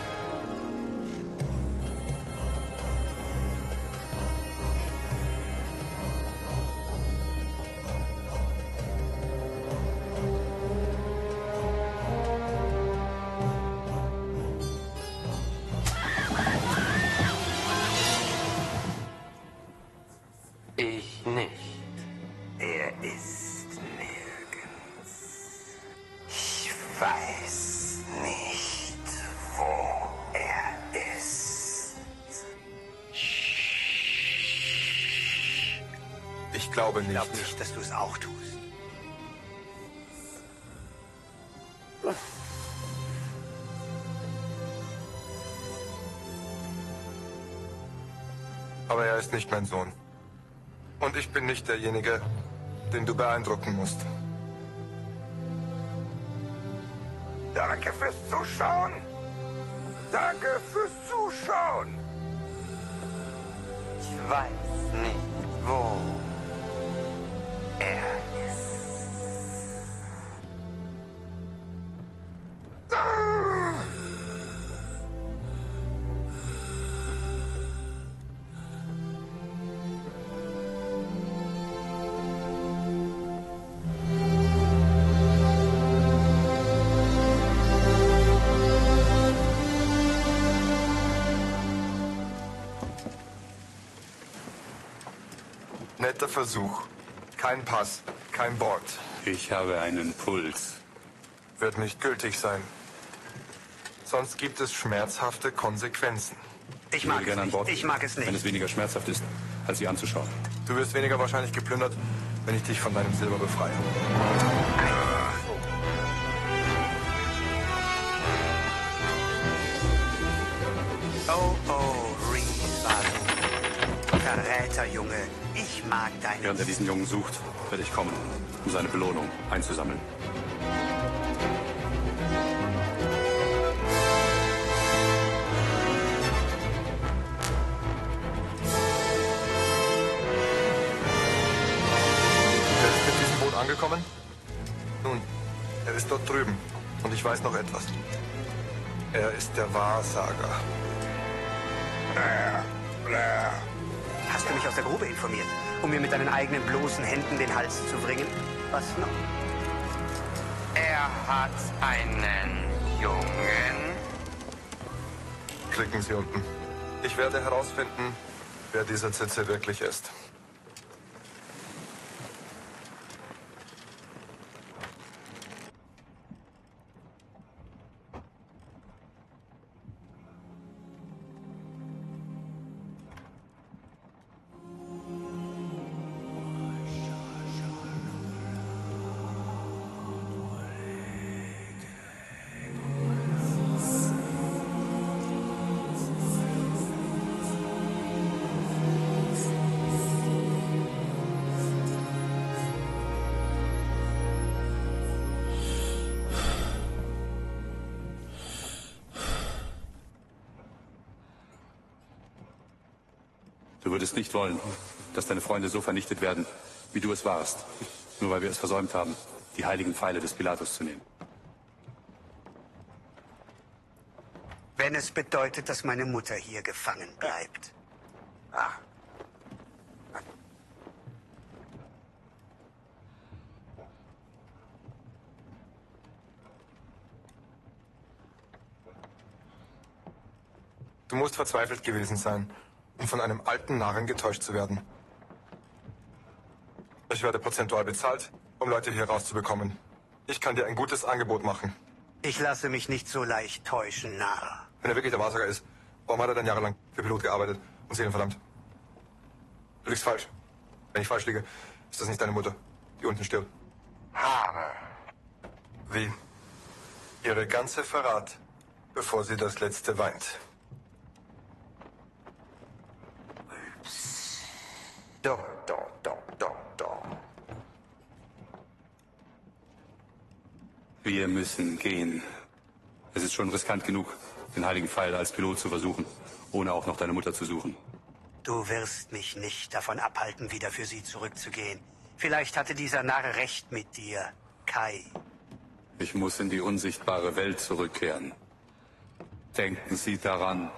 Ich nicht. Er ist nirgends. Ich weiß nicht, wo er ist. Ich glaube nicht. Ich glaube nicht, dass du es auch tust. Aber er ist nicht mein Sohn. Und ich bin nicht derjenige, den du beeindrucken musst. Danke fürs Zuschauen. Danke fürs Zuschauen. Ich weiß nicht, wo Er ist. Netter Versuch. Kein Pass, kein Bord. Ich habe einen Puls. Wird nicht gültig sein. Sonst gibt es schmerzhafte Konsequenzen. Ich mag es gerne an Bord, nicht. Ich mag es wenn es nicht. weniger schmerzhaft ist, als sie anzuschauen. Du wirst weniger wahrscheinlich geplündert, wenn ich dich von deinem Silber befreie. Oh, Reese. Verräter, Junge. Ich mag deine... Während er diesen Jungen sucht, werde ich kommen, um seine Belohnung einzusammeln. Wer ist mit diesem Boot angekommen? Nun, er ist dort drüben. Und ich weiß noch etwas. Er ist der Wahrsager. Hast du mich aus der Grube informiert, um mir mit deinen eigenen bloßen Händen den Hals zu wringen? Was noch? Er hat einen Jungen. Klicken Sie unten. Ich werde herausfinden, wer dieser Zitze wirklich ist. Du würdest nicht wollen, dass deine Freunde so vernichtet werden, wie du es warst. Nur weil wir es versäumt haben, die heiligen Pfeile des Pilatus zu nehmen. Wenn es bedeutet, dass meine Mutter hier gefangen bleibt. Ah. Du musst verzweifelt gewesen sein, um von einem alten Narren getäuscht zu werden. Ich werde prozentual bezahlt, um Leute hier rauszubekommen. Ich kann dir ein gutes Angebot machen. Ich lasse mich nicht so leicht täuschen, Narr. Wenn er wirklich der Wahrsager ist, warum hat er dann jahrelang für Pilot gearbeitet und Seelen verdammt? Du liegst falsch. Wenn ich falsch liege, ist das nicht deine Mutter, die unten stirbt. Habe. Wie? Ihre ganze Verrat, bevor sie das letzte weint. Doch. Wir müssen gehen. Es ist schon riskant genug, den heiligen Pfeil als Pilot zu versuchen, ohne auch noch deine Mutter zu suchen. Du wirst mich nicht davon abhalten, wieder für sie zurückzugehen. Vielleicht hatte dieser Narr recht mit dir, Kai. Ich muss in die unsichtbare Welt zurückkehren. Denken Sie daran,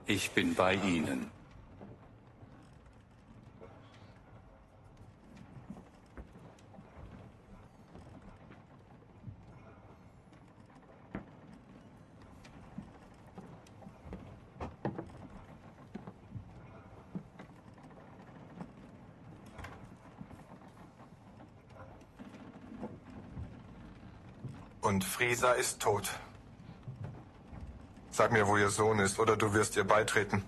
ich bin bei Ihnen. Und Friesa ist tot. Sag mir, wo ihr Sohn ist, oder du wirst ihr beitreten.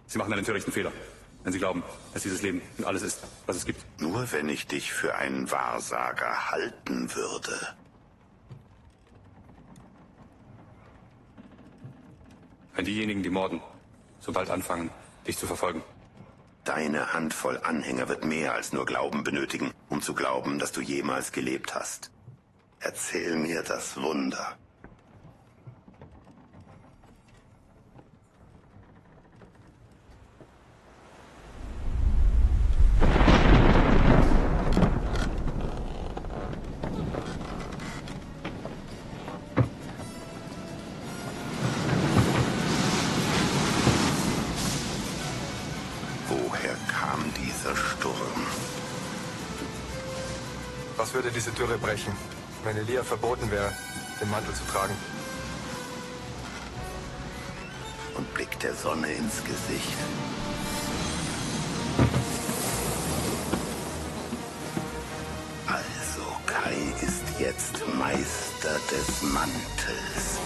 Sie machen einen törichten Fehler, wenn Sie glauben, dass dieses Leben und alles ist, was es gibt. Nur wenn ich dich für einen Wahrsager halten würde. Wenn diejenigen, die morden, sobald anfangen, dich zu verfolgen. Deine Handvoll Anhänger wird mehr als nur Glauben benötigen, um zu glauben, dass du jemals gelebt hast. Erzähl mir das Wunder. Woher kam dieser Sturm? Was würde diese Dürre brechen, wenn Elia verboten wäre, den Mantel zu tragen? Und Blick der Sonne ins Gesicht. Also, Kai ist jetzt Meister des Mantels.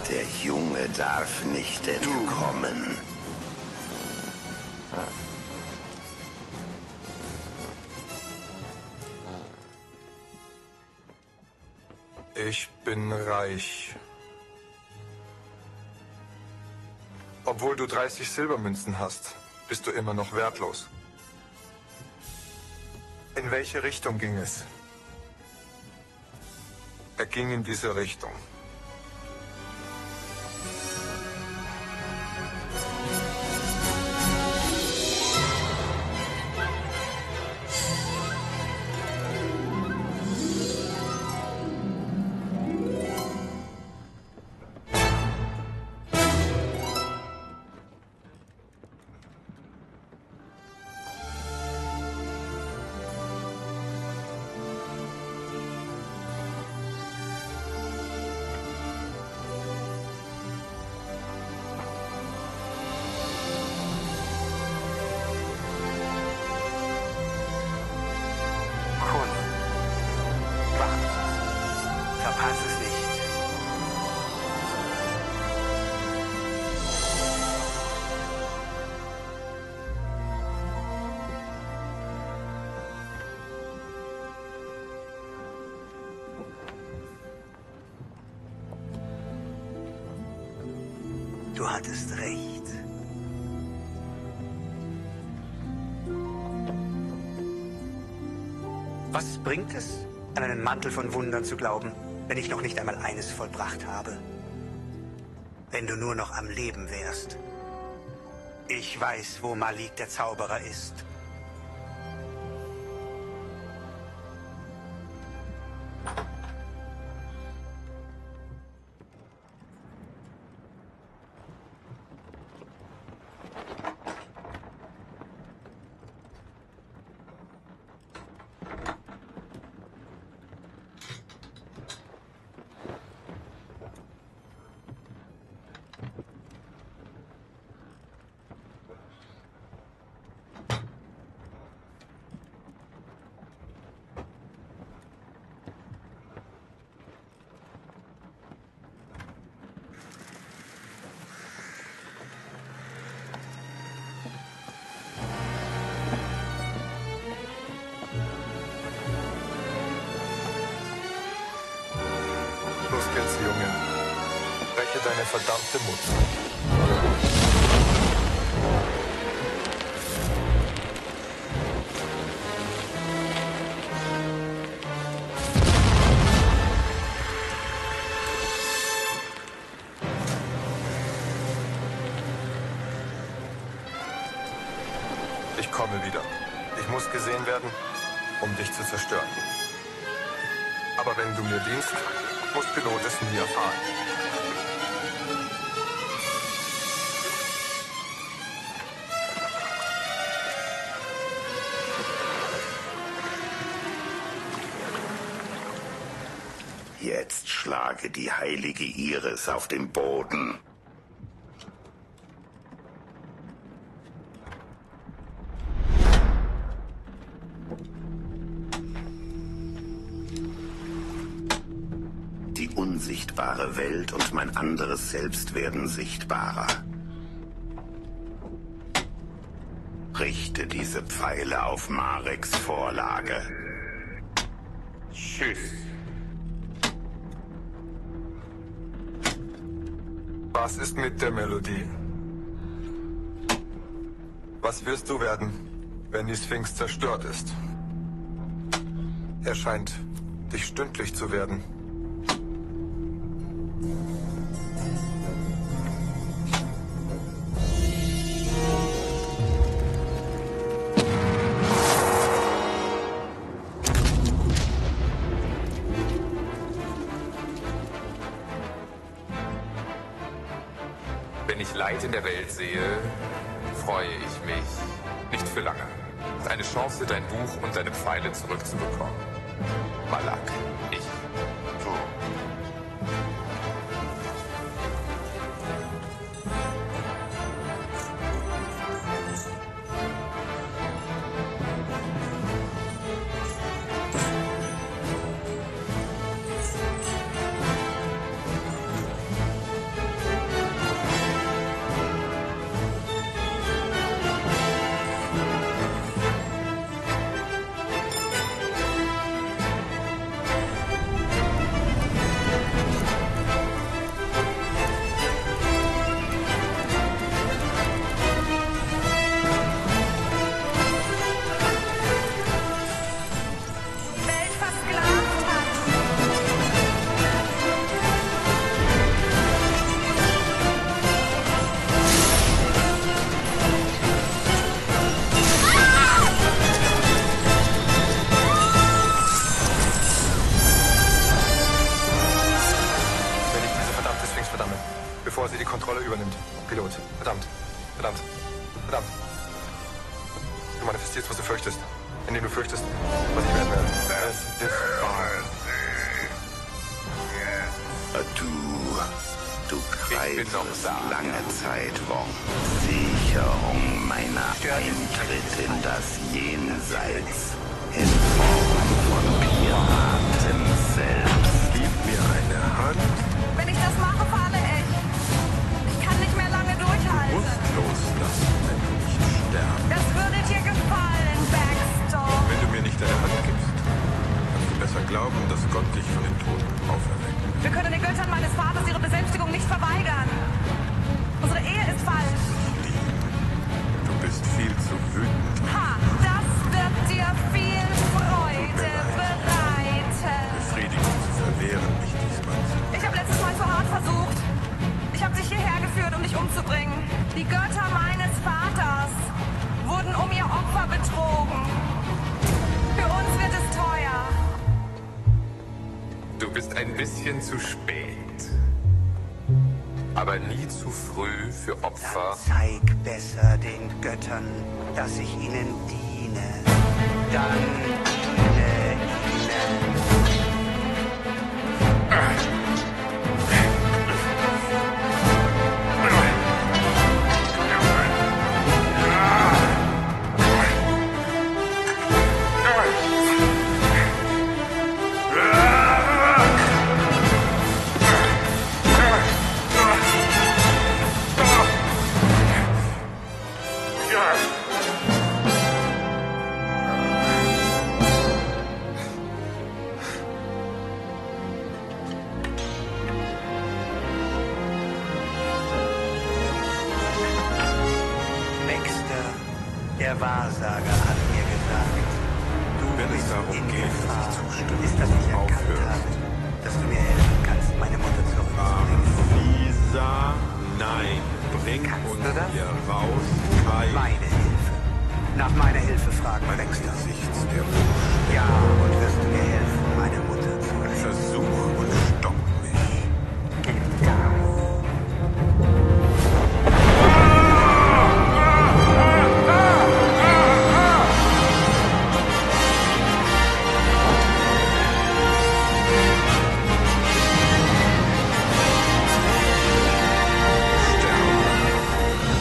Der Junge darf nicht entkommen. Ich bin reich. Obwohl du 30 Silbermünzen hast, bist du immer noch wertlos. In welche Richtung ging es? Er ging in diese Richtung. Verpass es nicht. Du hattest recht. Was bringt es, an einen Mantel von Wundern zu glauben, wenn ich noch nicht einmal eines vollbracht habe? Wenn du nur noch am Leben wärst. Ich weiß, wo Malik der Zauberer ist. Junge. Breche deine verdammte Mutter. Ich komme wieder. Ich muss gesehen werden, um dich zu zerstören. Aber wenn du mir dienst, muss Pilot es nie erfahren. Jetzt schlage die heilige Iris auf den Boden. Die unsichtbare Welt und mein anderes Selbst werden sichtbarer. Richte diese Pfeile auf Mareks Vorlage. Tschüss. Was ist mit der Melodie? Was wirst du werden, wenn die Sphinx zerstört ist? Er scheint dich stündlich zu werden. Wenn ich Leid in der Welt sehe, freue ich mich. Nicht für lange. Es ist eine Chance, dein Buch und deine Pfeile zurückzubekommen. Malak, ich. Du. Bevor sie die Kontrolle übernimmt. Pilot. Verdammt. Verdammt. Verdammt. Du manifestierst, was du fürchtest. Indem du fürchtest, was ich werden werde. Es ist wahr. Du kreist lange Zeit, Wong. Sicherung meiner Eintritt in das Jenseits. In Form von Piraten selbst. Gib mir eine Hand. Wenn ich das mache, falle ich. Ich kann nicht mehr lange durchhalten. Loslassen, wenn du nicht sterben. Das würde dir gefallen, Baxter. Wenn du mir nicht deine Hand gibst, kannst du besser glauben, dass Gott dich von den Toten auferweckt. Wir können den Göttern meines Vaters ihre Besänftigung nicht verweigern. Unsere Ehe ist falsch. Du bist viel zu wütend. Ha, das wird dir viel Freude bereiten. Befriedigung zu verwehren, nicht diesmal. Ich habe letztes Mal zu hart versucht. Ich habe dich hierher geführt, um dich umzubringen. Die Götter meines Vaters wurden um ihr Opfer betrogen. Für uns wird es teuer. Du bist ein bisschen zu spät. Aber nie zu früh für Opfer. Dann zeig besser den Göttern, dass ich ihnen diene. Dann diene ihnen. Der Wahrsager hat mir gesagt, du Wenn es bist darum in geht, Gefahr, dass ich zustimme, ist, dass ich erkannt aufhören. habe, dass du mir helfen kannst, meine Mutter zurückzubringen. Lisa, nein. Bring Kannst uns du das? hier raus, Kai. Meine Hilfe. Nach meiner Hilfe fragen, Baxter. Angesichts der Buchstaben. Ja, und wirst du mir helfen, meine Mutter zu retten? Versuch und stopp mich. Gib Gas.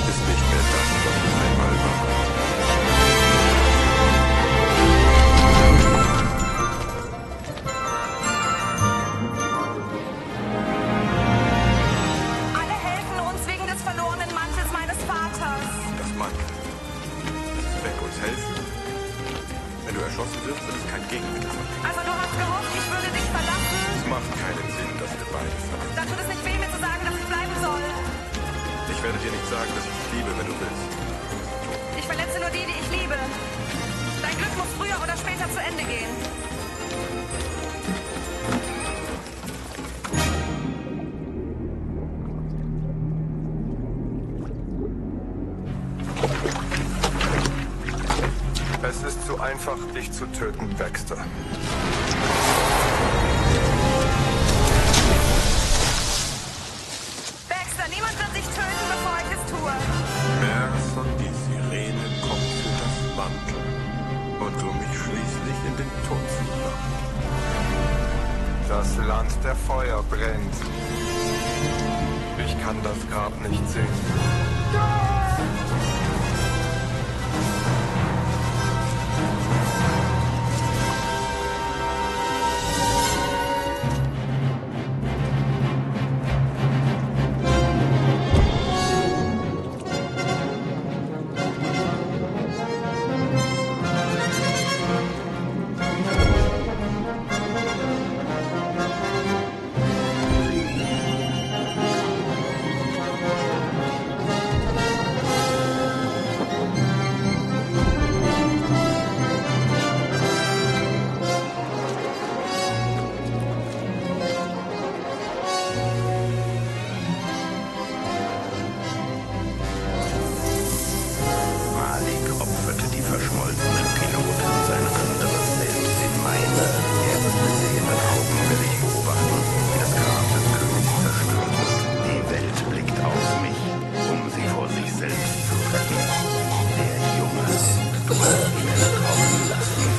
Ist nicht mehr das, was es einmal war. Alle helfen uns wegen des verlorenen Mantels meines Vaters. Das Mantel. Ist weg, uns helfen. Wenn du erschossen wirst, wird es kein Gegenmittel von dir. Also du hast gehofft, ich würde dich verlassen? Es macht keinen Sinn, dass wir beide verlassen. Dann tut es nicht weh, mir zu sagen, dass ich bleiben soll. Ich werde dir nicht sagen, dass ich dich liebe, wenn du willst. Ich verletze nur die, die ich liebe. Dein Glück muss früher oder später zu Ende gehen. Es ist zu einfach, dich zu töten, Baxter. Baxter, niemand wird dich töten, bevor ich es tue. Merson, die Sirene kommt für das Mantel. Und um mich schließlich in den Tod zu locken. Das Land der Feuer brennt. Ich kann das Grab nicht sehen. Malik opferte die verschmolzenen Piloten sein anderes Selbst in meine. Er wird mit sehenden Augen willig beobachten, wie das Grab des Königs zerstört wird. Die Welt blickt auf mich, um sie vor sich selbst zu retten. Der Junge, du hast ihn entkommen lassen.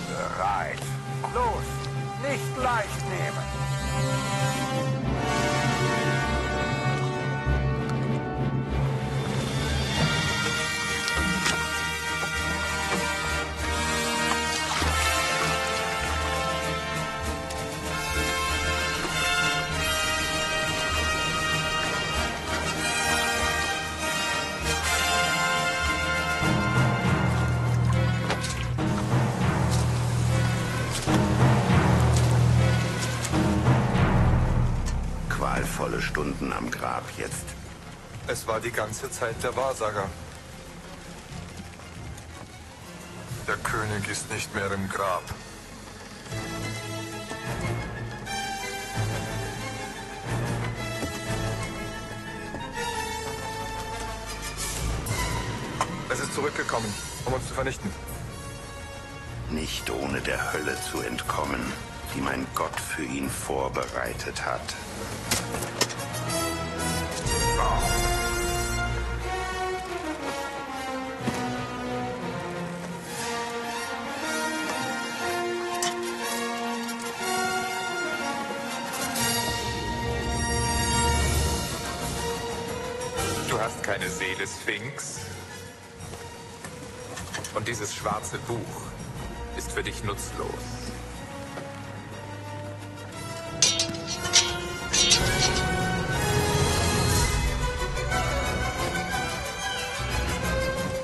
Bereit. Los, nicht leicht nehmen. Qualvolle Stunden am Grab jetzt. Es war die ganze Zeit der Wahrsager. Der König ist nicht mehr im Grab. Es ist zurückgekommen, um uns zu vernichten. Nicht ohne der Hölle zu entkommen, die mein Gott für ihn vorbereitet hat. Du hast keine Seele, Sphinx. Und dieses schwarze Buch ist für dich nutzlos.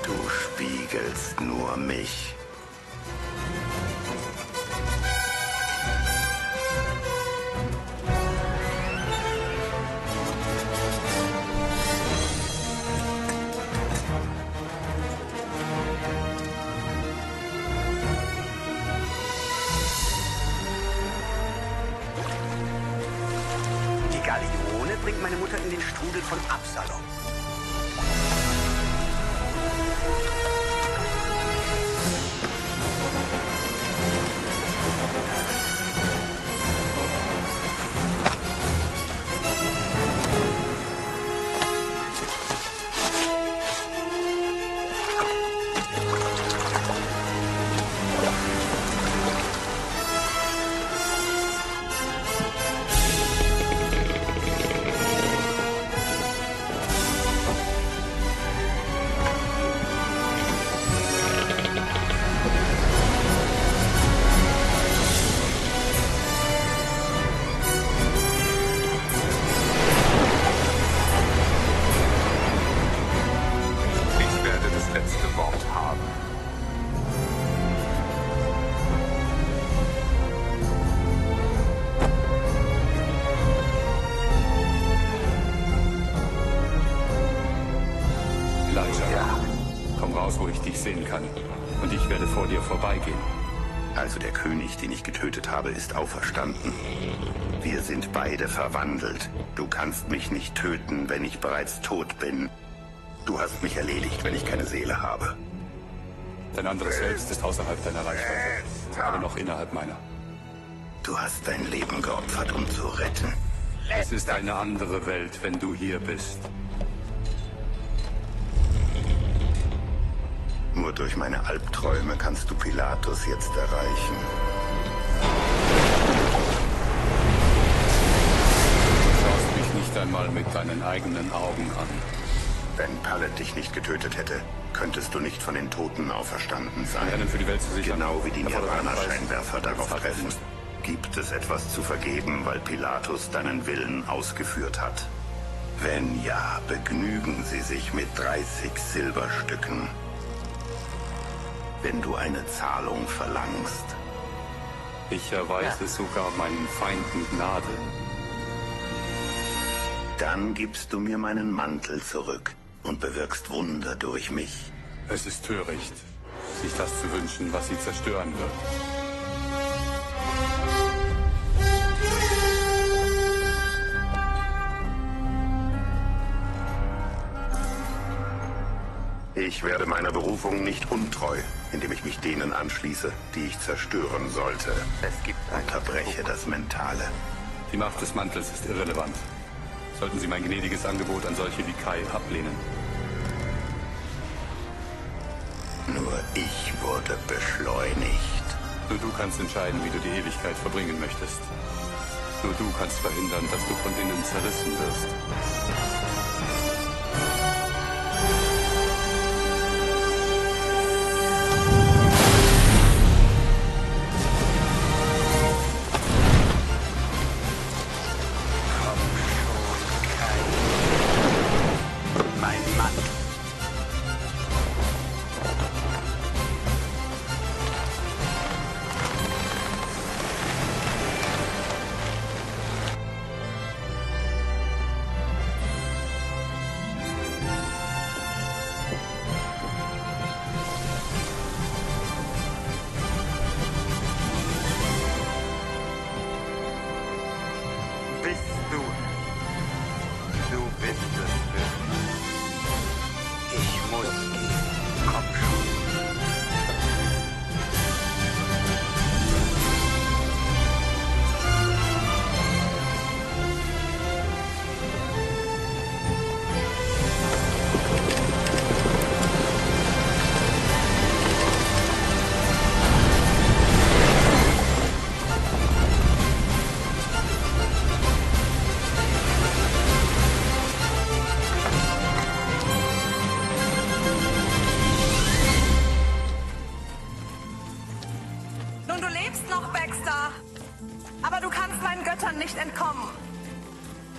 Du spiegelst nur mich. Galeone bringt meine Mutter in den Strudel von Absalom. Wo ich dich sehen kann. Und ich werde vor dir vorbeigehen. Also der König, den ich getötet habe, ist auferstanden. Wir sind beide verwandelt. Du kannst mich nicht töten, wenn ich bereits tot bin. Du hast mich erledigt, wenn ich keine Seele habe. Dein anderes Selbst ist außerhalb deiner Reichweite, aber noch innerhalb meiner. Du hast dein Leben geopfert, um zu retten. Es ist eine andere Welt, wenn du hier bist. Nur durch meine Albträume kannst du Pilatus jetzt erreichen. Du schaust mich nicht einmal mit deinen eigenen Augen an. Wenn Pallet dich nicht getötet hätte, könntest du nicht von den Toten auferstanden sein. Rennen für die Welt zu sichern. Genau wie die Nirvana-Scheinwerfer darauf treffen. Gibt es etwas zu vergeben, weil Pilatus deinen Willen ausgeführt hat? Wenn ja, begnügen sie sich mit 30 Silberstücken. Wenn du eine Zahlung verlangst. Ich erweise sogar meinen Feinden Gnade. Dann gibst du mir meinen Mantel zurück und bewirkst Wunder durch mich. Es ist töricht, sich das zu wünschen, was sie zerstören wird. Ich werde meiner Berufung nicht untreu, indem ich mich denen anschließe, die ich zerstören sollte. Unterbreche das Mentale. Die Macht des Mantels ist irrelevant. Sollten Sie mein gnädiges Angebot an solche wie Kai ablehnen. Nur ich wurde beschleunigt. Nur du kannst entscheiden, wie du die Ewigkeit verbringen möchtest. Nur du kannst verhindern, dass du von innen zerrissen wirst.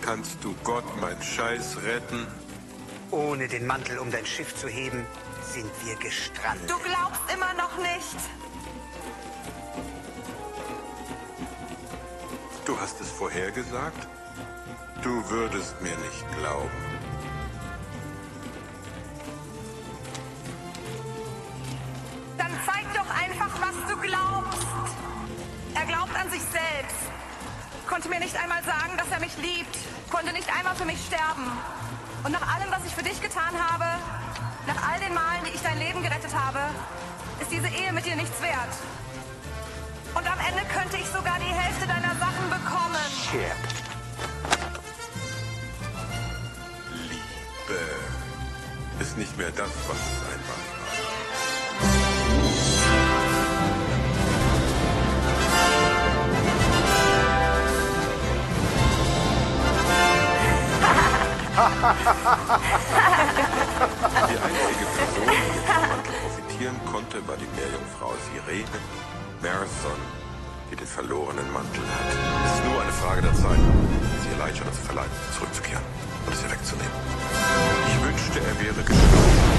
Kannst du Gott mein Scheiß retten? Ohne den Mantel, um dein Schiff zu heben, sind wir gestrandet. Du glaubst immer noch nicht. Du hast es vorhergesagt? Du würdest mir nicht glauben. Dann zeig doch einfach, was du glaubst. Er glaubt an sich selbst. konnte mir nicht einmal sagen, dass er mich liebt, konnte nicht einmal für mich sterben. Und nach allem, was ich für dich getan habe, nach all den Malen, die ich dein Leben gerettet habe, ist diese Ehe mit dir nichts wert. Und am Ende könnte ich sogar die Hälfte deiner Sachen bekommen. Liebe ist nicht mehr das, was es einmal Die einzige Person, die vom Mantel profitieren konnte, war die Meerjungfrau Sirene Marson, die den verlorenen Mantel hat. Es ist nur eine Frage der Zeit, sie Elijah dazu verleitet, zurückzukehren und es ihr wegzunehmen. Ich wünschte, er wäre gestorben.